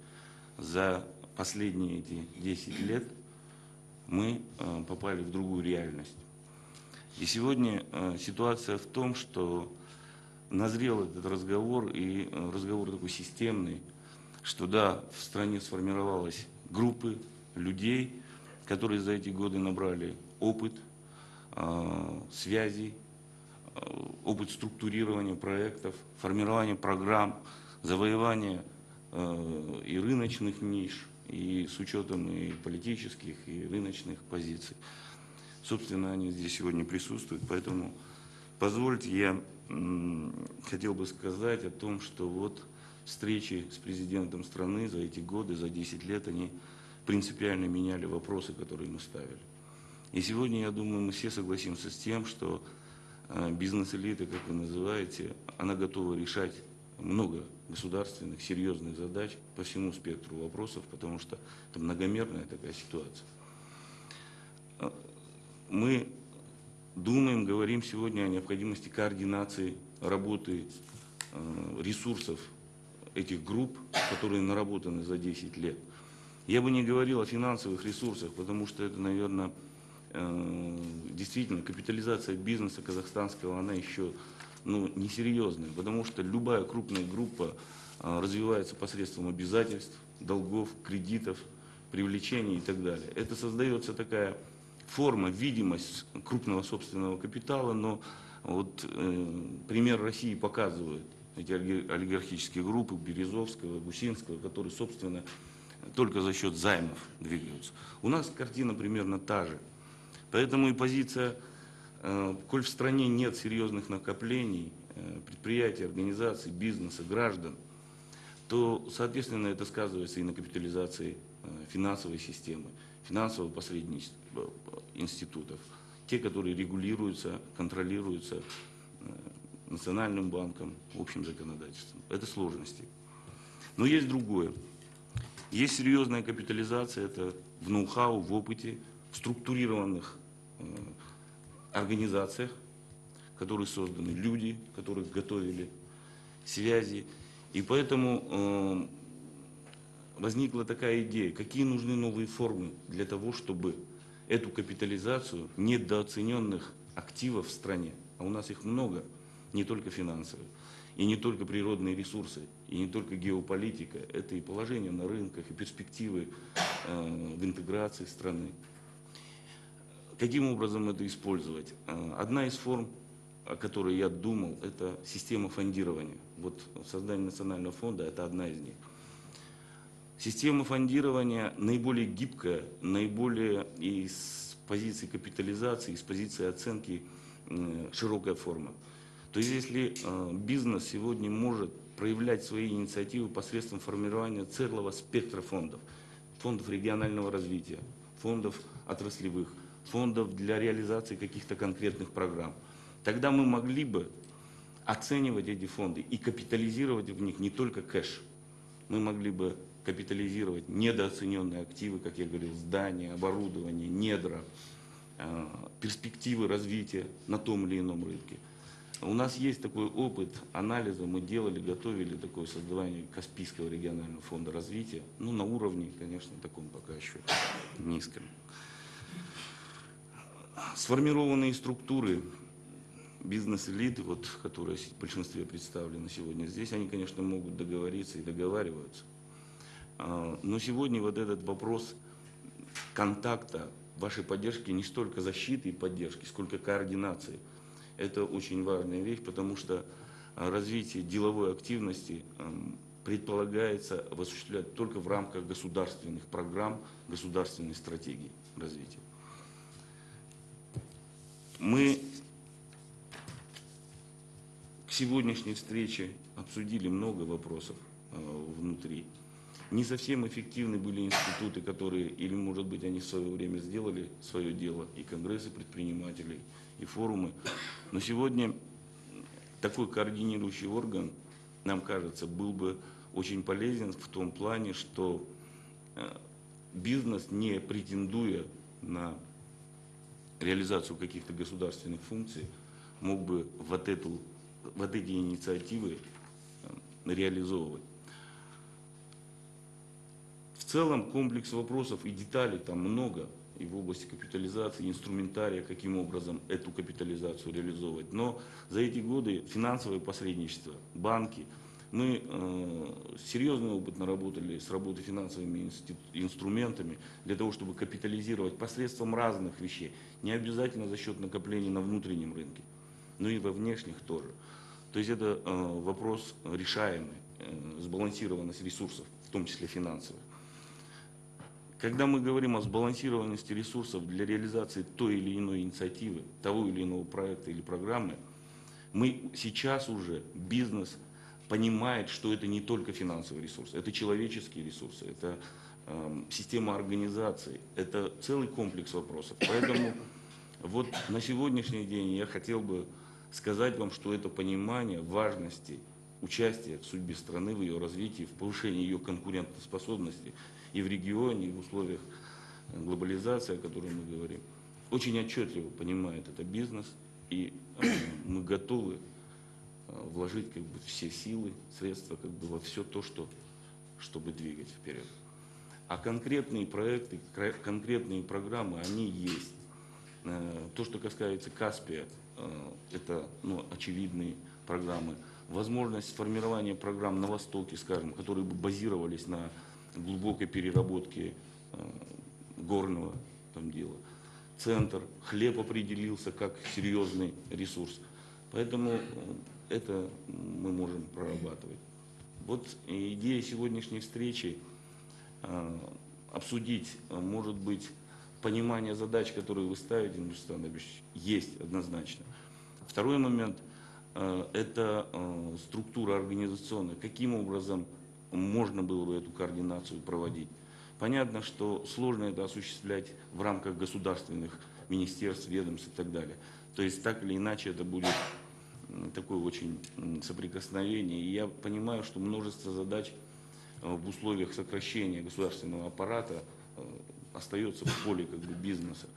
За последние эти 10 лет мы попали в другую реальность. И сегодня ситуация в том, что назрел этот разговор, и разговор такой системный, что да, в стране сформировалась группы людей, которые за эти годы набрали опыт, связей, опыт структурирования проектов, формирования программ, завоевания и рыночных ниш, и с учетом и политических, и рыночных позиций. Собственно, они здесь сегодня присутствуют, поэтому позвольте, я хотел бы сказать о том, что вот встречи с президентом страны за эти годы, за 10 лет, они принципиально меняли вопросы, которые мы ставили. И сегодня, я думаю, мы все согласимся с тем, что бизнес-элита, как вы называете, она готова решать много государственных, серьезных задач по всему спектру вопросов, потому что это многомерная такая ситуация. Мы думаем, говорим сегодня о необходимости координации работы ресурсов этих групп, которые наработаны за 10 лет. Я бы не говорил о финансовых ресурсах, потому что это, наверное, действительно капитализация бизнеса казахстанского, она еще несерьезная, потому что любая крупная группа развивается посредством обязательств, долгов, кредитов, привлечений и так далее. Это создается такая форма, видимость крупного собственного капитала, но вот пример России показывает эти олигархические группы Березовского, Гусинского, которые, собственно, только за счет займов двигаются. У нас картина примерно та же. Поэтому и позиция Коль в стране нет серьезных накоплений предприятий, организаций, бизнеса, граждан, то, соответственно, это сказывается и на капитализации финансовой системы, финансового посредничества, институтов, те, которые регулируются, контролируются Национальным банком, общим законодательством. Это сложности. Но есть другое. Есть серьезная капитализация, это в ноу-хау, в опыте, в структурированных организациях, которые созданы, люди, которых готовили, связи. И поэтому возникла такая идея, какие нужны новые формы для того, чтобы эту капитализацию недооцененных активов в стране, а у нас их много, не только финансовые, и не только природные ресурсы, и не только геополитика, это и положение на рынках, и перспективы в интеграции страны. Каким образом это использовать? Одна из форм, о которой я думал, это система фондирования. Вот создание национального фонда – это одна из них. Система фондирования наиболее гибкая, наиболее и с позиции капитализации, и с позиции оценки широкая форма. То есть если бизнес сегодня может проявлять свои инициативы посредством формирования целого спектра фондов, фондов регионального развития, фондов отраслевых, фондов для реализации каких-то конкретных программ, тогда мы могли бы оценивать эти фонды и капитализировать в них не только кэш. Мы могли бы капитализировать недооцененные активы, как я говорил, здания, оборудование, недра, перспективы развития на том или ином рынке. У нас есть такой опыт анализа, мы делали, готовили такое создание Каспийского регионального фонда развития, ну на уровне, конечно, таком пока еще низком. Сформированные структуры бизнес-элиты, вот, которые в большинстве представлены сегодня здесь, они, конечно, могут договориться и договариваются. Но сегодня вот этот вопрос контакта, вашей поддержки, не столько защиты и поддержки, сколько координации. Это очень важная вещь, потому что развитие деловой активности предполагается осуществлять только в рамках государственных программ, государственной стратегии развития. Мы к сегодняшней встрече обсудили много вопросов внутри. Не совсем эффективны были институты, которые, или, может быть, они в свое время сделали свое дело, и конгрессы предпринимателей, и форумы. Но сегодня такой координирующий орган, нам кажется, был бы очень полезен в том плане, что бизнес, не претендуя на реализацию каких-то государственных функций, мог бы вот эти инициативы реализовывать. В целом комплекс вопросов и деталей там много, и в области капитализации, инструментария, каким образом эту капитализацию реализовывать. Но за эти годы финансовое посредничество, банки, мы серьезно опыт наработали с работой финансовыми инструментами для того, чтобы капитализировать посредством разных вещей. Не обязательно за счет накоплений на внутреннем рынке, но и во внешних тоже. То есть это вопрос решаемый, сбалансированность ресурсов, в том числе финансовых. Когда мы говорим о сбалансированности ресурсов для реализации той или иной инициативы, того или иного проекта или программы, мы сейчас уже, бизнес понимает, что это не только финансовые ресурсы, это человеческие ресурсы, это система организации, это целый комплекс вопросов. Поэтому вот на сегодняшний день я хотел бы сказать вам, что это понимание важности участия в судьбе страны, в ее развитии, в повышении ее конкурентоспособности и в регионе, и в условиях глобализации, о которой мы говорим, очень отчетливо понимает это бизнес, и мы готовы вложить все силы, средства во все то, чтобы двигать вперед. А конкретные проекты, конкретные программы, они есть. То, что касается Каспия, это очевидные программы. Возможность формирования программ на Востоке, скажем, которые бы базировались на глубокой переработке горного дела. Центр, хлеб определился как серьезный ресурс. Поэтому это мы можем прорабатывать. Вот идея сегодняшней встречи обсудить, может быть, понимание задач, которые вы ставите, Нурсултан Абишевич, есть однозначно. Второй момент – это структура организационная. Каким образом можно было бы эту координацию проводить? Понятно, что сложно это осуществлять в рамках государственных министерств, ведомств и так далее. То есть так или иначе это будет такое очень соприкосновение. И я понимаю, что множество задач в условиях сокращения государственного аппарата остается в поле как бы бизнеса.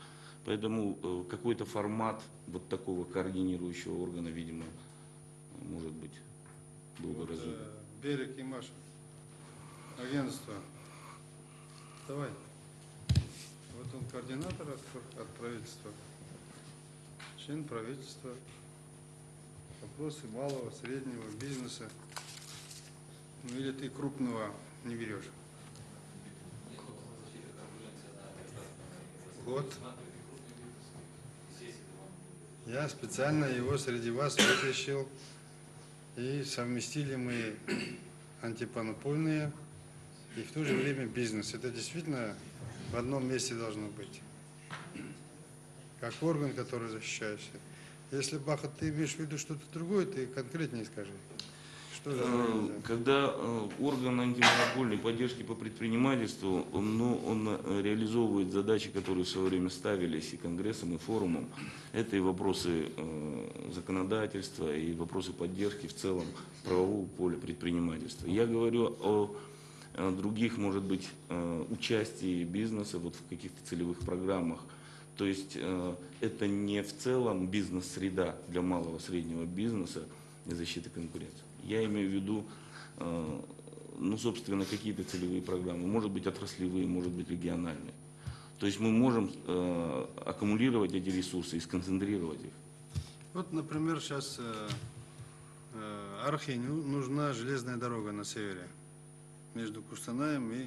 Поэтому какой-то формат вот такого координирующего органа, видимо, может быть, был бы разумен. Берег и Маша. Агентство. Давай. Вот он координатор от правительства. Член правительства. Вопросы малого, среднего бизнеса. Ну или ты крупного не берешь? Вот. Я специально его среди вас вытащил. И совместили мы антимонопольные и в то же время бизнес. Это действительно в одном месте должно быть. Как орган, который защищаешься. Если, Бахат, ты имеешь в виду что-то другое, ты конкретнее скажи. Что за организация? Когда орган антимонопольной поддержки по предпринимательству, он реализовывает задачи, которые в свое время ставились и Конгрессом, и форумом. Это и вопросы законодательства, и вопросы поддержки в целом правового поля предпринимательства. Я говорю о других, может быть, участии бизнеса вот в каких-то целевых программах. То есть это не в целом бизнес-среда для малого среднего бизнеса и защиты конкуренции. Я имею в виду, ну, собственно, какие-то целевые программы, может быть, отраслевые, может быть, региональные. То есть мы можем аккумулировать эти ресурсы и сконцентрировать их. Вот, например, сейчас Архе нужна железная дорога на севере, между Кустанаем и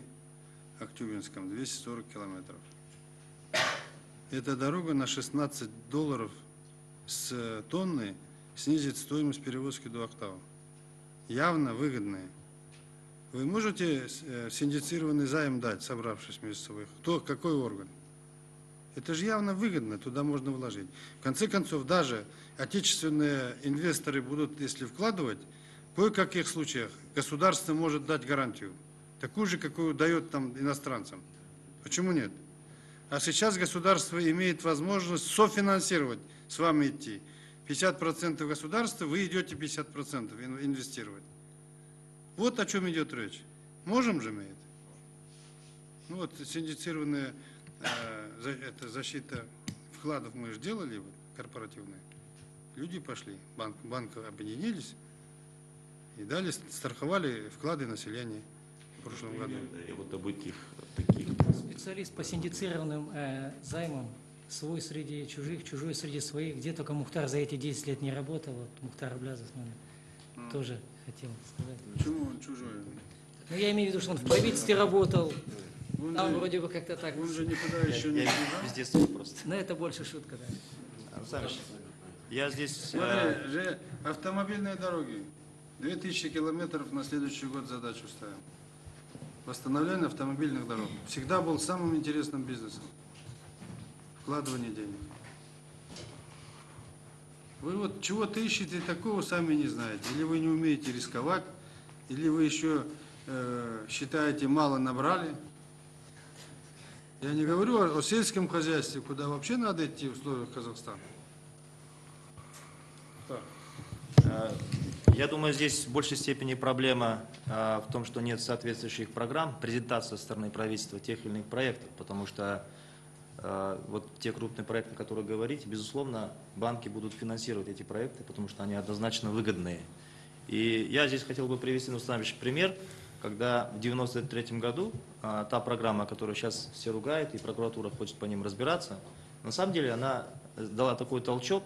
Актюбинском, 240 километров. Эта дорога на $16 с тонны снизит стоимость перевозки до октава. Явно выгодные. Вы можете синдицированный займ дать, собравшись между собой? Кто, какой орган? Это же явно выгодно, туда можно вложить. В конце концов, даже отечественные инвесторы будут, если вкладывать, в кое-каких случаях государство может дать гарантию, такую же, какую дает там иностранцам. Почему нет? А сейчас государство имеет возможность софинансировать, с вами идти. 50% государства, вы идете 50% инвестировать. Вот о чем идет речь. Можем же мы это? Ну вот синдицированная защита вкладов мы же делали, вот, корпоративные. Люди пошли, банки объединились и дали, страховали вклады населения в прошлом году. И вот об этих таких. Специалист по синдицированным займам, свой среди чужих, чужой среди своих. Где только Мухтар за эти 10 лет не работал, вот Мухтар Аблязов, наверное, тоже хотел сказать. Почему он чужой? Ну, я имею в виду, что он в правительстве работал, Он там же, вроде бы как-то так. он же никуда еще не... Везде стою просто. Но это больше шутка, да. Александр, я здесь... Смотри, же автомобильные дороги. 2000 километров на следующий год задачу ставим. Восстановление автомобильных дорог. Всегда был самым интересным бизнесом. Вкладывание денег. Вы вот чего-то ищете такого, сами не знаете. Или вы не умеете рисковать, или вы еще считаете, мало набрали. Я не говорю о сельском хозяйстве, куда вообще надо идти в условиях Казахстана. Я думаю, здесь в большей степени проблема в том, что нет соответствующих программ, презентации со стороны правительства тех или иных проектов, потому что вот те крупные проекты, о которых говорите, безусловно, банки будут финансировать эти проекты, потому что они однозначно выгодные. И я здесь хотел бы привести, Нурсултан Абишевич, пример, когда в 1993 году та программа, которую сейчас все ругают, и прокуратура хочет по ним разбираться, на самом деле она дала такой толчок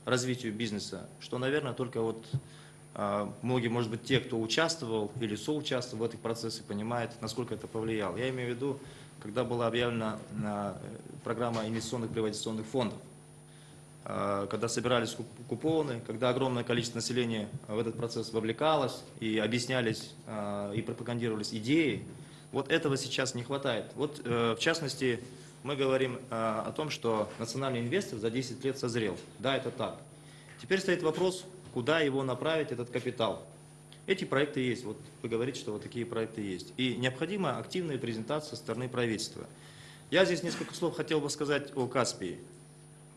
развитию бизнеса, что, наверное, только вот многие, может быть, те, кто участвовал или соучаствовал в этих процессах, понимают, насколько это повлияло. Я имею в виду, когда была объявлена программа инвестиционных приватизационных фондов, когда собирались купоны, когда огромное количество населения в этот процесс вовлекалось и объяснялись и пропагандировались идеи, вот этого сейчас не хватает. Вот, в частности, мы говорим о том, что национальный инвестор за 10 лет созрел. Да, это так. Теперь стоит вопрос, куда его направить, этот капитал. Эти проекты есть. Вот вы говорите, что вот такие проекты есть. И необходима активная презентация со стороны правительства. Я здесь несколько слов хотел бы сказать о Каспии.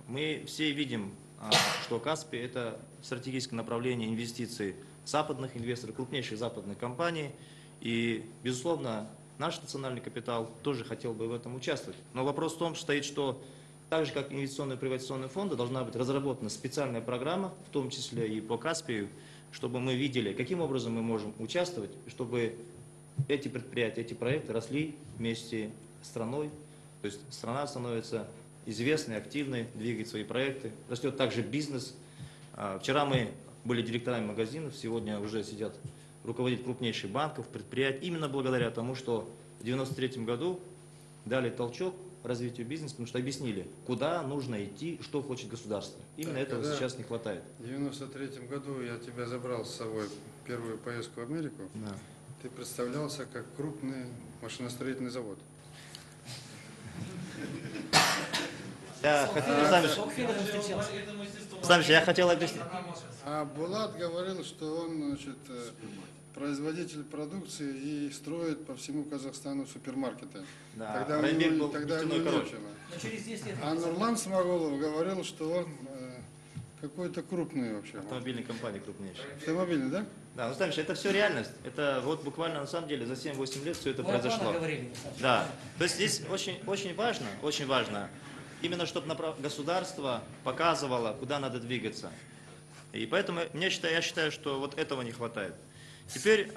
Мы все видим, что Каспий – это стратегическое направление инвестиций западных инвесторов, крупнейших западных компаний. И, безусловно, наш национальный капитал тоже хотел бы в этом участвовать. Но вопрос в том, стоит, что так же, как инвестиционные и приватизационные фонды, должна быть разработана специальная программа, в том числе и по Каспию, чтобы мы видели, каким образом мы можем участвовать, чтобы эти предприятия, эти проекты росли вместе с страной. То есть страна становится известной, активной, двигает свои проекты, растет также бизнес. Вчера мы были директорами магазинов, сегодня уже сидят руководители крупнейших банков, предприятий, именно благодаря тому, что в 1993 году дали толчок развитию бизнеса, потому что объяснили, куда нужно идти, что хочет государство. Именно этого сейчас не хватает. В 1993 году я тебя забрал с собой в первую поездку в Америку. Да. Ты представлялся как крупный машиностроительный завод. Я хотел объяснить. А Булат говорил, что он, значит, производитель продукции и строит по всему Казахстану супермаркеты. Да, Тогда Райбек был тогда нефтяной не король. было. Но через 10 лет... А Нурлан Смагулов говорил, что он какой-то крупный вообще. Автомобильной компании крупнейшей. Автомобильный, да? Да, ну Ставич, это все реальность. Это вот буквально на самом деле за 7-8 лет все это Мы о планах произошло. говорили. Да, то есть здесь очень важно, именно чтобы государство показывало, куда надо двигаться. И поэтому я считаю, что вот этого не хватает. Теперь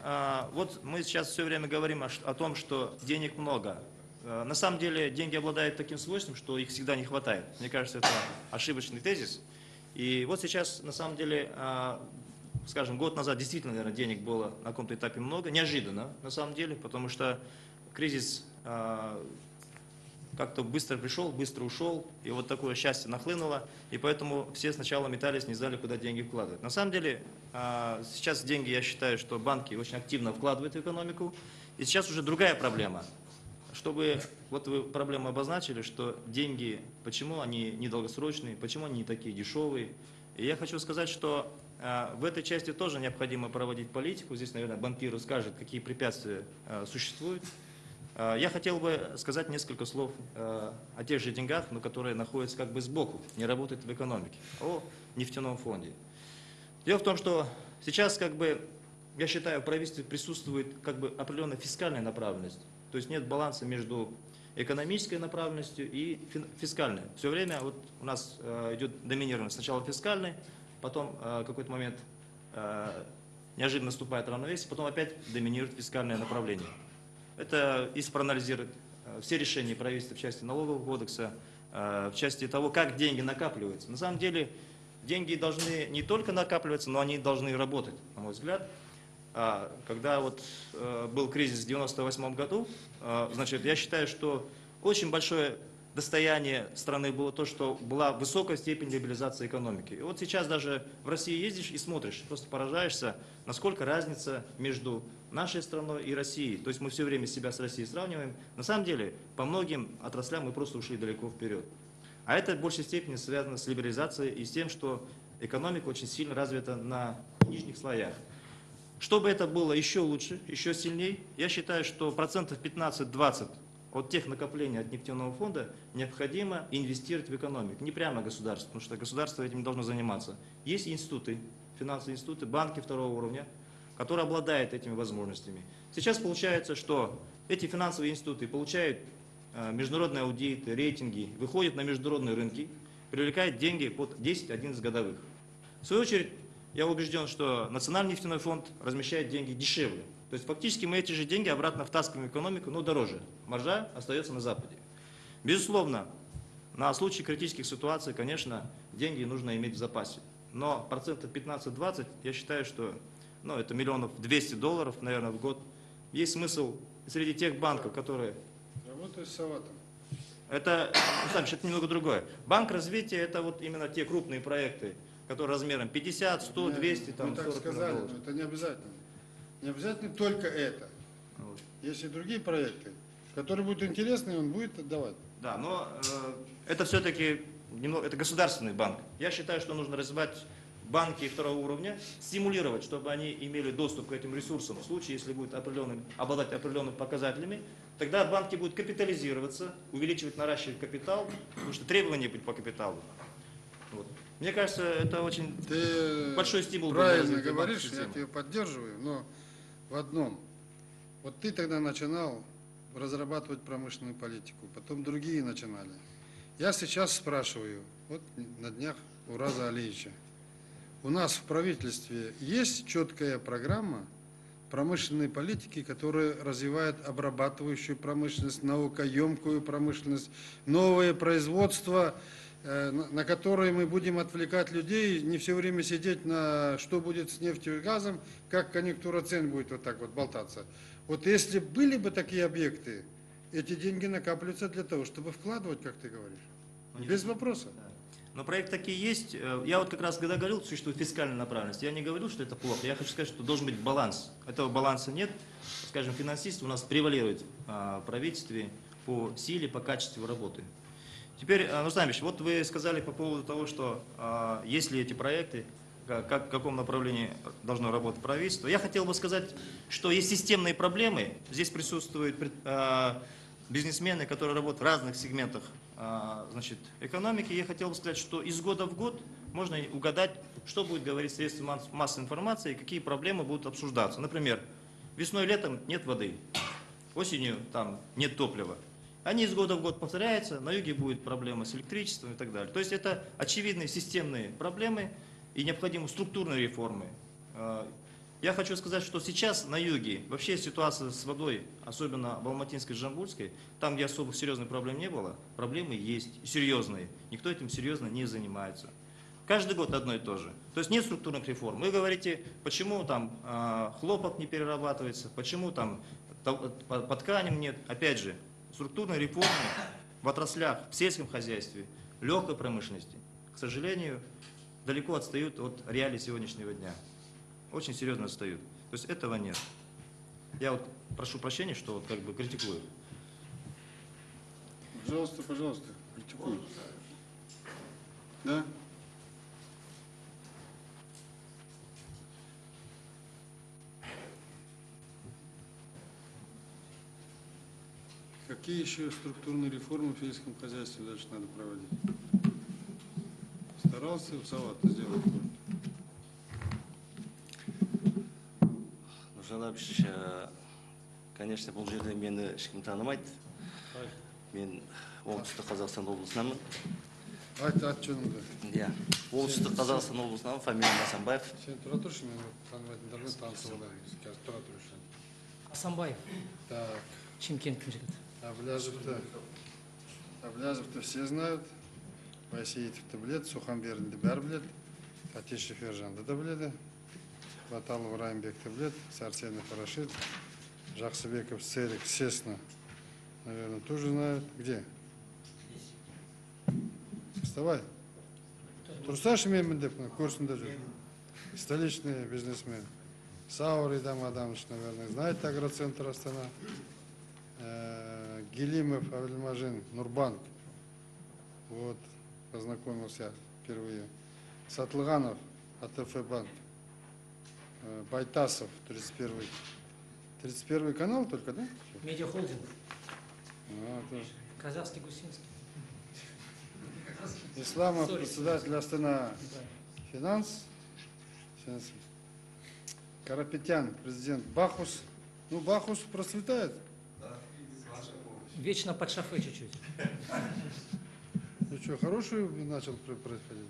вот мы сейчас все время говорим о том, что денег много. На самом деле деньги обладают таким свойством, что их всегда не хватает. Мне кажется, это ошибочный тезис. И вот сейчас, на самом деле, скажем, год назад действительно, наверное, денег было на каком-то этапе много. Неожиданно, на самом деле, потому что кризис как-то быстро пришел, быстро ушел, и вот такое счастье нахлынуло, и поэтому все сначала метались, не знали, куда деньги вкладывать. На самом деле, сейчас деньги, я считаю, что банки очень активно вкладывают в экономику, и сейчас уже другая проблема. Чтобы, вот вы проблему обозначили, что деньги, почему они недолгосрочные, почему они не такие дешевые. И я хочу сказать, что в этой части тоже необходимо проводить политику. Здесь, наверное, банкир расскажет, какие препятствия существуют. Я хотел бы сказать несколько слов о тех же деньгах, но которые находятся как бы сбоку, не работают в экономике, о нефтяном фонде. Дело в том, что сейчас, как бы, я считаю, в правительстве присутствует как бы определенная фискальная направленность. То есть нет баланса между экономической направленностью и фискальной. Все время вот у нас идет доминирование сначала фискальной, потом в какой-то момент неожиданно наступает равновесие, потом опять доминирует фискальное направление. Это если проанализировать все решения правительства в части налогового кодекса, в части того, как деньги накапливаются. На самом деле деньги должны не только накапливаться, но они должны работать, на мой взгляд. Когда вот был кризис в 1998 году, значит, я считаю, что очень большое достояние страны было то, что была высокая степень либерализации экономики. И вот сейчас даже в России ездишь и смотришь, просто поражаешься, насколько разница между нашей страной и Россией. То есть мы все время себя с Россией сравниваем. На самом деле, по многим отраслям мы просто ушли далеко вперед. А это в большей степени связано с либерализацией и с тем, что экономика очень сильно развита на нижних слоях. Чтобы это было еще лучше, еще сильнее, я считаю, что процентов 15-20 от тех накоплений от нефтяного фонда необходимо инвестировать в экономику. Не прямо государство, потому что государство этим должно заниматься. Есть институты, финансовые институты, банки второго уровня, которые обладают этими возможностями. Сейчас получается, что эти финансовые институты получают международные аудиты, рейтинги, выходят на международные рынки, привлекают деньги под 10-11 годовых. В свою очередь, я убежден, что Национальный нефтяной фонд размещает деньги дешевле. То есть фактически мы эти же деньги обратно втаскиваем в экономику, но дороже. Маржа остается на Западе. Безусловно, на случай критических ситуаций, конечно, деньги нужно иметь в запасе. Но процентов 15-20, я считаю, что это миллионов $200, наверное, в год. Есть смысл среди тех банков, которые... Работаю с Саватом. Это немного другое. Банк развития – это вот именно те крупные проекты, которые размером 50, 100, 200, там, Вы так 40 сказали, долларов. но это не обязательно. Не обязательно только это. Вот. Есть и другие проекты. Который будет интересный, он будет отдавать. Да, но это все-таки это государственный банк. Я считаю, что нужно развивать банки второго уровня, стимулировать, чтобы они имели доступ к этим ресурсам в случае, если будут обладать определенными показателями. Тогда банки будут капитализироваться, увеличивать, наращивать капитал, потому что требования будут по капиталу. Вот. Мне кажется, это очень большой стимул. Правильно говоришь, я тебя поддерживаю, но в одном. Вот ты тогда начинал разрабатывать промышленную политику, потом другие начинали. Я сейчас спрашиваю, вот на днях у Ураза Алиевича, у нас в правительстве есть четкая программа промышленной политики, которая развивает обрабатывающую промышленность, наукоемкую промышленность, новое производство, на которые мы будем отвлекать людей, не все время сидеть на что будет с нефтью и газом, как конъюнктура цен будет вот так вот болтаться. Вот если были бы такие объекты, эти деньги накапливаются для того, чтобы вкладывать, как ты говоришь. Без вопросов. Но проект такие есть. Я вот как раз когда говорил, что существует фискальная направленность, я не говорил, что это плохо. Я хочу сказать, что должен быть баланс. Этого баланса нет. Скажем, финансист у нас превалирует в правительстве по силе, по качеству работы. Теперь, Нурсултан Абишевич, вот вы сказали по поводу того, что есть ли эти проекты, в каком направлении должно работать правительство. Я хотел бы сказать, что есть системные проблемы. Здесь присутствуют бизнесмены, которые работают в разных сегментах экономики. Я хотел бы сказать, что из года в год можно угадать, что будет говорить средства массовой информации, какие проблемы будут обсуждаться. Например, весной и летом нет воды, осенью там нет топлива. Они из года в год повторяются, на юге будет проблема с электричеством и так далее. То есть это очевидные системные проблемы и необходимы структурные реформы. Я хочу сказать, что сейчас на юге вообще ситуация с водой, особенно в Алматинской, Жамбульской, там, где особых серьезных проблем не было, проблемы есть, серьезные. Никто этим серьезно не занимается. Каждый год одно и то же. То есть нет структурных реформ. Вы говорите, почему там хлопок не перерабатывается, почему там по тканям нет. Опять же, структурные реформы в отраслях, в сельском хозяйстве, легкой промышленности, к сожалению, далеко отстают от реалий сегодняшнего дня. Очень серьезно отстают. То есть этого нет. Я вот прошу прощения, что вот как бы критикую. Пожалуйста, пожалуйста, критикуй. Да? Какие еще структурные реформы в сельском хозяйстве дальше надо проводить? Старался Сават сделать? Нурсултан Абишевич, конечно, бұл жерде мені ешкім танымайды. Мен оңтүстік Қазақстан облысынанмын. Ат жөніңді. Иә, оңтүстік Қазақстан облысынан фамилия Асанбаев. Сен тұра тұршы, мен танымайтындармен танысып алайын. Қазір тұра тұршы. Асанбаев, Так, Чимкенттің жігіті. Аблязовты все знают. Байсеитовты білет, Суханбердинді бәрі білет. Татишев Ержанды да біледі. Баталов Райымбекті білет, Сарсенов Рашид, Жақсыбеков Церик, Сесна, наверное, тоже знают. Где? Вставай. Тұрсашы мен деп, көрсінде жүр. Столичный бизнесмен. Саур Идам Адамович, наверное, знает Агроцентр Астана. Гелимов Авельмажин, Нурбанк. Вот, познакомился впервые. Сатлыганов, АТФ банк. Байтасов, 31-й. 31-й канал только, да? Медиахолдинг, Тоже. Казахский, Гусинский. Исламов, председатель Астана Финанс. Карапетян, президент Бахус. Ну, Бахус процветает. Вечно под шофе чуть-чуть. Ну что, хороший начал происходить?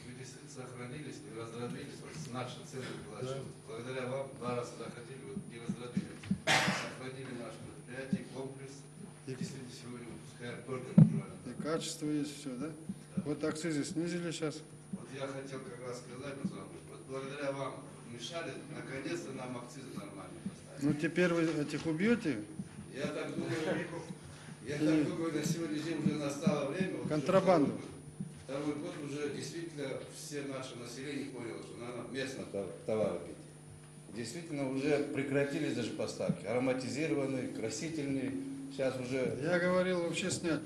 Мы действительно сохранились, не раздробились. Вот наша цель была, что благодаря вам 2 раза заходили, вот не раздробились. Сохранили наш предприятие, комплекс. И действительно сегодня выпускаем только натурально. И качество есть все, да? Вот акцизы снизили сейчас. Вот я хотел как раз сказать, вот благодаря вам мешали, наконец-то нам акцизы нормально поставили. Ну теперь вы этих убьете? Я так думаю, на сегодняшний день уже настало время. Вот Контрабанду. Второй год уже действительно все наше население поняло, что надо местно товары пить. Действительно уже прекратились даже поставки. Ароматизированные, красительные, сейчас уже... Я говорил вообще снять.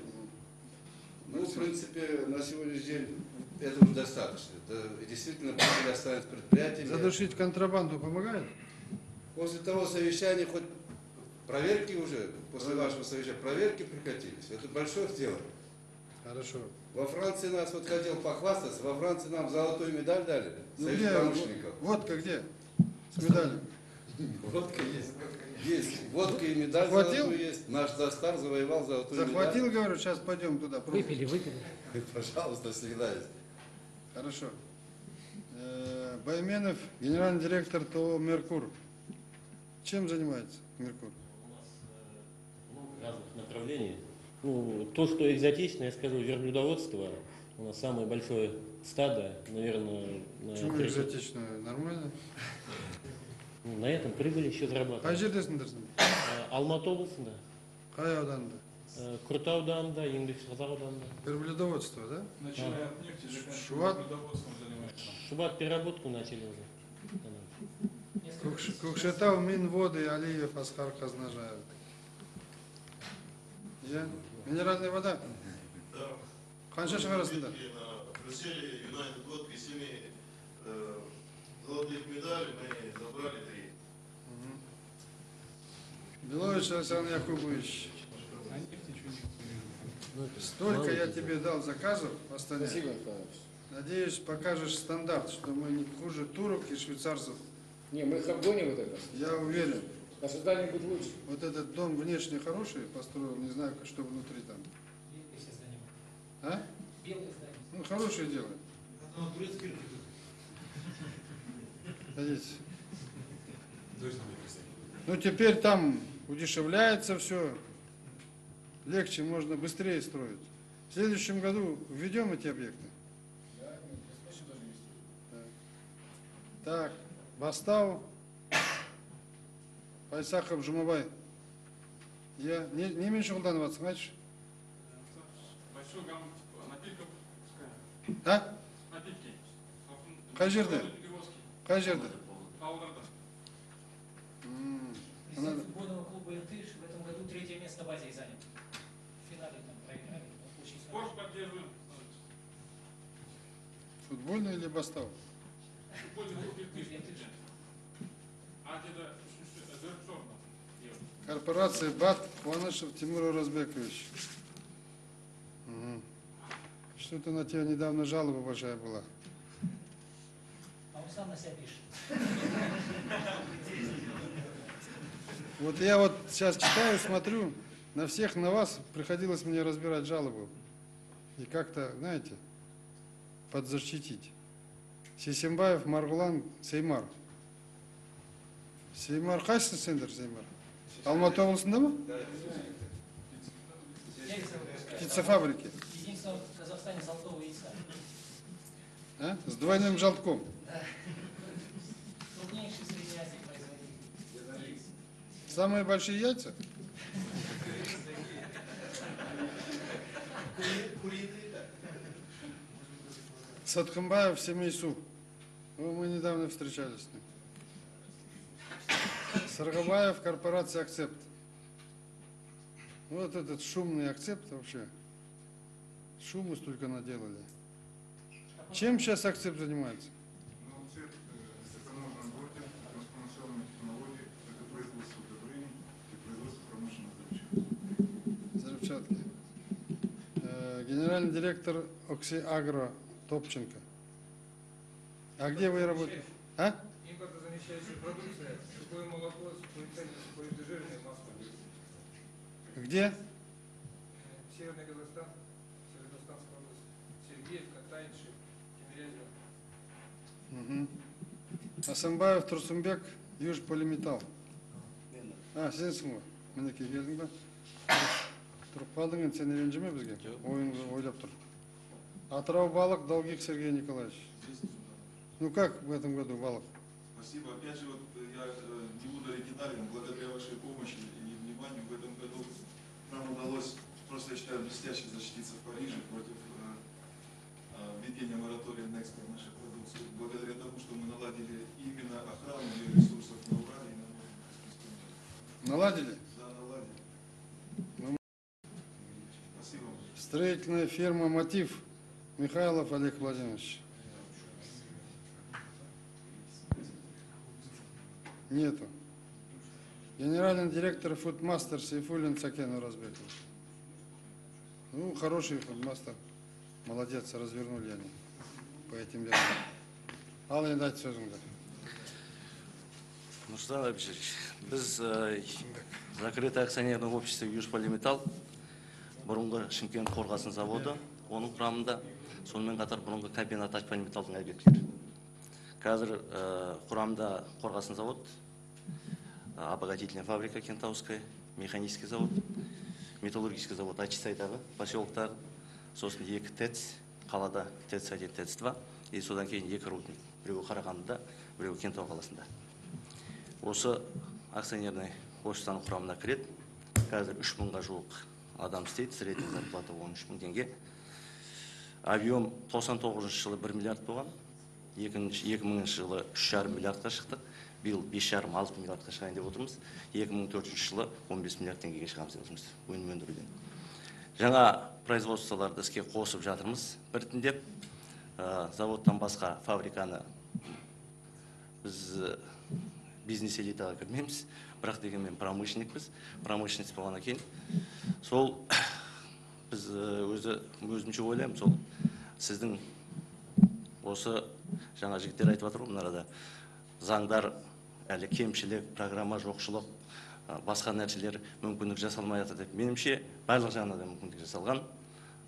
Ну, в принципе, на сегодняшний день этого достаточно. И действительно, прибыль останется предприятиями. Задушить контрабанду помогает? После того совещания, хоть проверки уже, после вашего совещания, проверки прекратились. Это большое дело. Хорошо. Во Франции нас, вот хотел похвастаться, во Франции нам золотую медаль дали, Ну Союз где? промышленников. Водка где? С медалью. Водка есть. Есть. Водка и медаль Захватил? золотую есть. Наш Застар завоевал золотую Захватил, медаль. говорю, сейчас пойдем туда. пробуем. Выпили. Пожалуйста, всегда есть. Хорошо. Байменов, генеральный директор ТО «Меркур». Чем занимается «Меркур»? Много разных направлений. Ну, то, что экзотично, я скажу, верблюдоводство. У нас самое большое стадо, наверное, на, Почему экзотично? Нормально? Ну, на этом прибыль еще Қай зарабатываем. жердесің дұрсын? Алматы облысында, Қай ауданда? Күрті ауданында, Еңбекшіқазақ ауданында. Верблюдоводство, да? Начиная от нефти, заканчивая Шуват? верблюдоводством занимается. Шубат переработку начали уже. Көкшетау, Минводы, Алиев, Асқар Қазнажаев. Иә? Минеральная вода? Қанша шығарасыңдар? В Брюсселе Юнайтед водка из 7 золотых медалей мы забрали 3. Белович Александр Якубович, столько я тебе дал заказов в Астане. Спасибо. Надеюсь, покажешь стандарт, что мы не хуже турок и швейцарцев. Не, мы их обгоним вот это. Я уверен. Наше здание будет лучше. Вот этот дом внешне хороший, построил, не знаю, что внутри там. А? Ну, хорошее дело. Садитесь. Ну, теперь там удешевляется все. Легче, можно быстрее строить. В следующем году введем эти объекты. Так, Бастау, Байсақов, Жұмабай. Я немен шұғылданыватсың, айтшы. Большой гамм напитков пускаем. А? Напитки. Қай жерде? Перевозки. Қай жерде? Павлодарда. Президент футбольного клуба «Иртыш» в этом году 3-е место в Азии занял. В финале там проиграли. Очень Спорт поддерживаем. Футбольный или Бастау? Футбольный клуб «Иртыш». А где-то Зерцорно. Корпорация БАТ, Куанышев Тимур Оразбекович. Что-то на тебя недавно жалоба большая была. А он сам на себя пишет. Вот я вот сейчас читаю, смотрю, на всех на вас приходилось мне разбирать жалобу. И как-то, знаете, подзащитить. Сейсембаев, Маргулан, Сеймар. Сеймар, қайсысы сендер, Сеймар? Алматы облысында ма? Птицефабрики. Единственного в Казахстане золотого яйца. А? С двойным желтком. Крупнейший среди Азии производитель. Самые большие яйца? Садхамбаев, Семейсу. Мы недавно встречались с ним. Саргабаев, корпорация «Акцепт». Вот этот шумный «Акцепт» вообще. Шуму столько наделали. Чем сейчас «Акцепт» занимается? Ну, цвет стеклоножного гвоздя, трансформационные технологии, это производство удобрений и производство промышленных взрывчаток. Взрывчатки. Генеральный директор «Оксиагро» Топченко. А где вы работаете? А? Импортозамещающая продукция, сухое молоко, сухой цельный, сухой жирный, масло. Где? Северный Казахстан, Северо-Казахстанская область, Сергеевка, Тайнши, Тимирязево. Асанбаев, Турсумбек, Южполиметалл. Сенсің ғой? Мінекей келдің ба? Тұрып қалдың енді, сен ренжіме бізге? Ойыңды ойлап тұр. Атырау балық, Долгих Сергей Николаевич. Ну как в этом году балық? Спасибо. Опять же, вот я не буду оригинален, благодаря вашей помощи и вниманию в этом году нам удалось, просто я считаю, блестяще защититься в Париже против введения моратория на экспорт нашей продукции. Благодаря тому, что мы наладили именно охрану ее ресурсов на Урале и на Новом Каспийском море. Наладили? Да, наладили. Строительная фирма «Мотив». Михайлов Олег Владимирович. Нету. Генеральный директор «Фудмастер» Сейфуллин Цакен Уразбеков. Ну, хороший «Фудмастер». Молодец, развернули они по этим делам. Алла, дать сөзіңді. Нұрсұлтан Абишевич, біз закрытое акционерное общество «Южполиметалл», бұрынғы Шымкент қорғасын заводы, оның құрамында сонымен қатар бұрынғы комбинат «Ташполиметаллдың объектілері. Қазір құрамында қорғасын завод, обогатительная фабрика Кентауская, механический завод, металлургический завод Ачисайдағы, поселоктағы, сосын 2 ТЭЦ, қалада ТЭЦ-1, ТЭЦ-2, и содан кейін 2 рудник, біреуі Қарағандыда, біреуі Кентау қаласында. Осы акционерный обществоның құрамына кіреді. Қазір 3000-ға жуық адам істейді, средний зарплата 13 000 теңге. Объем 99 жылы 1 миллиард болған, 2000 жылы 3,5 миллиардқа шықтық, биыл 5,5-6 миллиардқа шығайын деп отырмыз, 2004 жылы 15 миллиард теңгеге шығамыз деп отырмыз өнім өндіруден. Жаңа производстволарды іске қосып жатырмыз біртіндеп. Заводтан басқа фабриканы біз бизнес элитаға кірмейміз, бірақ дегенмен промышленникпіз. Промышленность болғаннан кейін сол біз өзімше ойлаймын, сол сіздің осы жаңа жігіттер айтып жатыр ғой, мынарада заңдар әлі кемшілік, программа жоқшылық, басқа нәрселер мүмкіндік жасалмай жатыр деп. Менімше барлық жағынан да мүмкіндік жасалған.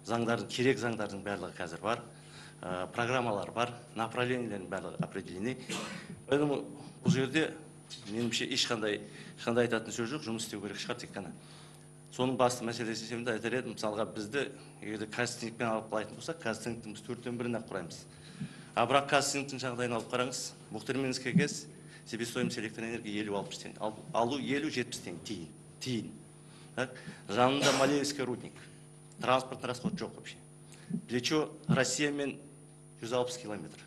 Заңдардың, керек заңдардың барлығы қазір бар, программалар бар, направлениелердің барлығы определены. Поэтому бұл жерде менімше ешқандай айтатын сөз жоқ, жұмыс істеу керек шығар тек қана. Соның басты мәселесі есемді айтар едім, мысалға бізді егерде кастингпен алып қалайтын болсақ, кастингтің біз 4-тен 1-ақ құраймыз. А бірақ кастингтің жағдайын алып қараңыз, Бухтерменский ГЭС себестоимость электроэнергии 50-60 теңге, алу 50-70 теңге тиын. Жанында Малеевский рудник, транспортный расход жоқ вообще. Плечо Россиямен 160 километр.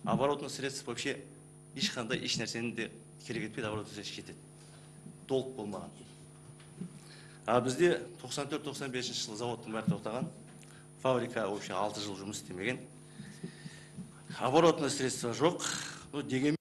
Оборотный средств вообще ешқандай еш нәрсені де керек етпейді, оборотный средств жетеді. Толық болмаған. А бізде 94-95 жылы заводтың бәрі тоқтаған. Фабрика вообще 6 жыл жұмыс істемеген. Оборотный средства жоқ. Дегенмен